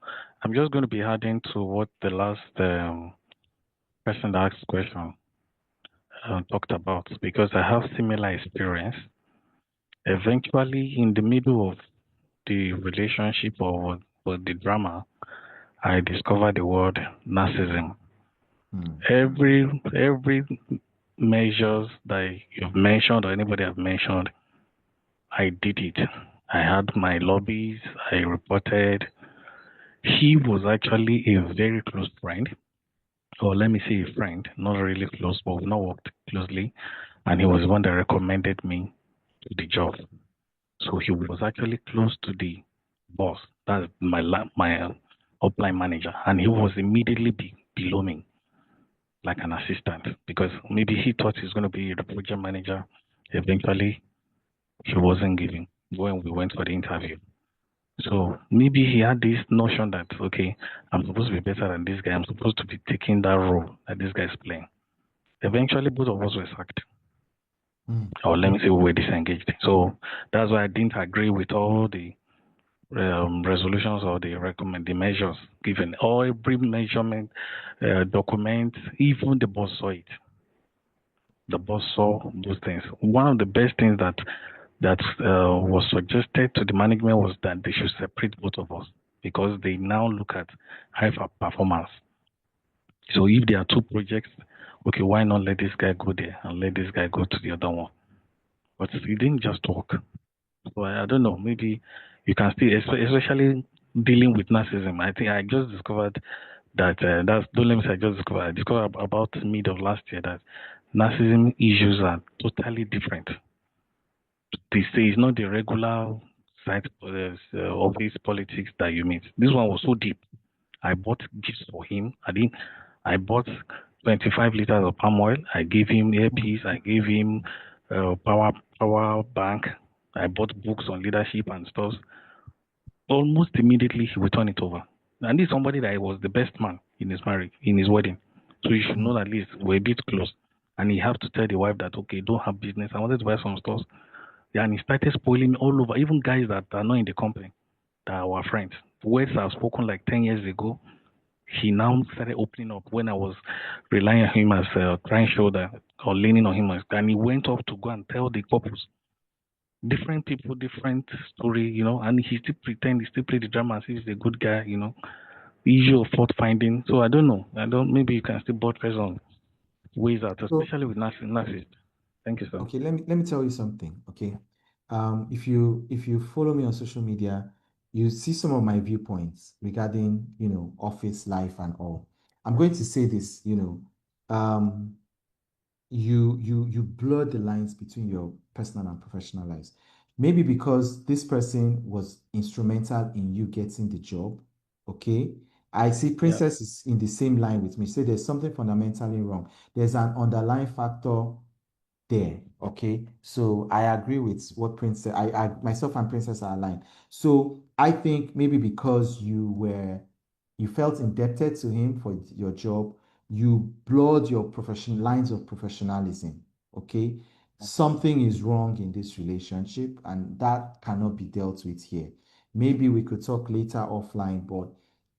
I'm just going to be adding to what the last person that asked the question talked about, because I have similar experience. Eventually, in the middle of the relationship or the drama, I discovered the word narcissism. Every measures that you've mentioned or anybody have mentioned, I did it. I had my lobbies, I reported. He was actually a very close friend, or let me say a friend, not really close, but we've not worked closely. And he was the one that recommended me to the job. So he was actually close to the boss, that's my upline manager, and he was immediately below me, like an assistant, because maybe he thought he's going to be the project manager. Eventually, he wasn't giving when we went for the interview. So maybe he had this notion that, okay, I'm supposed to be better than this guy. I'm supposed to be taking that role that this guy is playing. Eventually, both of us were sacked. Or let me say we were disengaged. So that's why I didn't agree with all the resolutions or the measures given. Or every measurement document, even the boss saw it. The boss saw those things. One of the best things that was suggested to the management was that they should separate both of us, because they now look at high performance. So if there are two projects, okay, why not let this guy go there and let this guy go to the other one? But it didn't just work. So I don't know, maybe you can still, especially dealing with narcissism. I think I just discovered that, don't let me say I discovered about mid of last year that narcissism issues are totally different. They say it's not the regular side office politics that you meet. This one was so deep. I bought gifts for him. I bought 25 liters of palm oil. I gave him earpiece. I gave him power bank. I bought books on leadership and stuff. Almost immediately he would turn it over. And this is somebody that was the best man in his marriage, in his wedding. So you should know that at least we're a bit close. And he have to tell the wife that, okay, don't have business. I wanted to buy some stuff. Yeah, and he started spoiling all over, even guys that are not in the company, that are our friends. Words I've spoken like 10 years ago, he now started opening up when I was relying on him as a crying shoulder or leaning on him. And he went off to go and tell the couples. Different people, different story, and he still pretend, he still play the drama as if he's a good guy, The issue of fault finding. So I don't know. Maybe you can still buttress on ways out, especially with narcissists. Thank you, sir. Okay, let me tell you something. Okay, if you follow me on social media, you see some of my viewpoints regarding office life and all. I'm going to say this. You blur the lines between your personal and professional lives. Maybe because this person was instrumental in you getting the job. Okay, I see Princess is in the same line with me. Say there's something fundamentally wrong. There's an underlying factor there. Okay, so I agree with what Princess, I myself and Princess are aligned. So I think maybe because you felt indebted to him for your job, you blurred your lines of professionalism. Okay, something is wrong in this relationship, and that cannot be dealt with here. Maybe we could talk later offline, but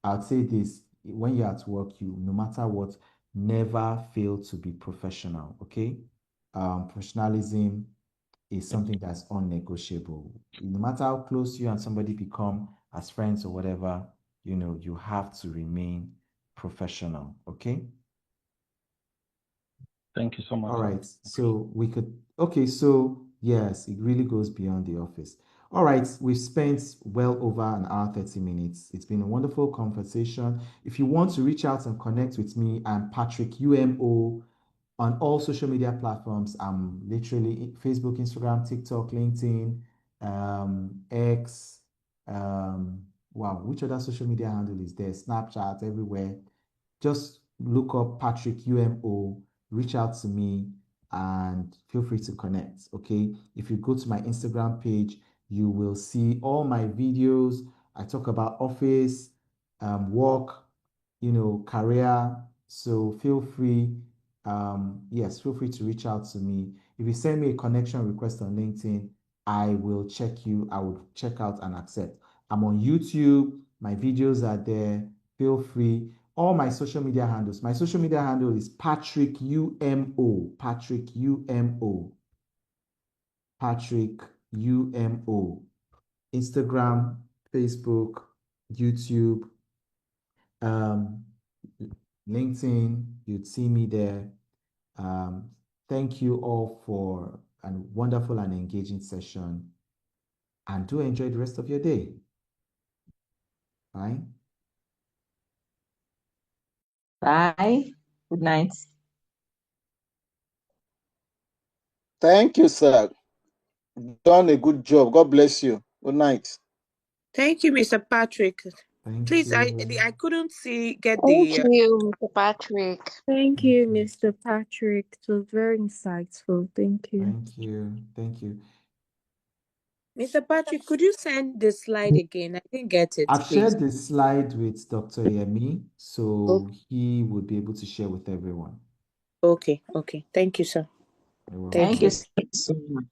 I'd say this: when you're at work, no matter what, never fail to be professional. Okay. Professionalism is something that's unnegotiable. No matter how close you and somebody become as friends or whatever, you have to remain professional. Okay. Thank you so much. All right. So okay. So yes, it really goes beyond the office. All right. We've spent well over an hour, 30 minutes. It's been a wonderful conversation. If you want to reach out and connect with me, I'm Patrick UMO on all social media platforms. I'm literally Facebook, Instagram, TikTok, LinkedIn, X. Wow, which other social media handle is there? Snapchat, everywhere. Just look up Patrick UMO, reach out to me, and feel free to connect. Okay. If you go to my Instagram page, you will see all my videos. I talk about office, work, career. So feel free. Yes, feel free to reach out to me. If you send me a connection request on LinkedIn, I will check you. I will check out and accept. I'm on YouTube. My videos are there. Feel free. All my social media handles. My social media handle is Patrick UMO. Patrick UMO. Patrick UMO. Instagram, Facebook, YouTube, LinkedIn. You'd see me there. Thank you all for a wonderful and engaging session, and do enjoy the rest of your day. Bye. Bye. Good night. Thank you, sir. Done a good job. God bless you. Good night. Thank you, Mr. Patrick. Thank Please, you. I couldn't get Thank the you, Mr. Patrick. Thank you, Mr. Patrick. It was very insightful. Thank you. Thank you. Thank you. Mr. Patrick, could you send the slide again? I didn't get it, I've please. shared the slide with Dr. Yemi, so he would be able to share with everyone. Okay. Thank you, sir. You're welcome. Thank Thank you. you so much.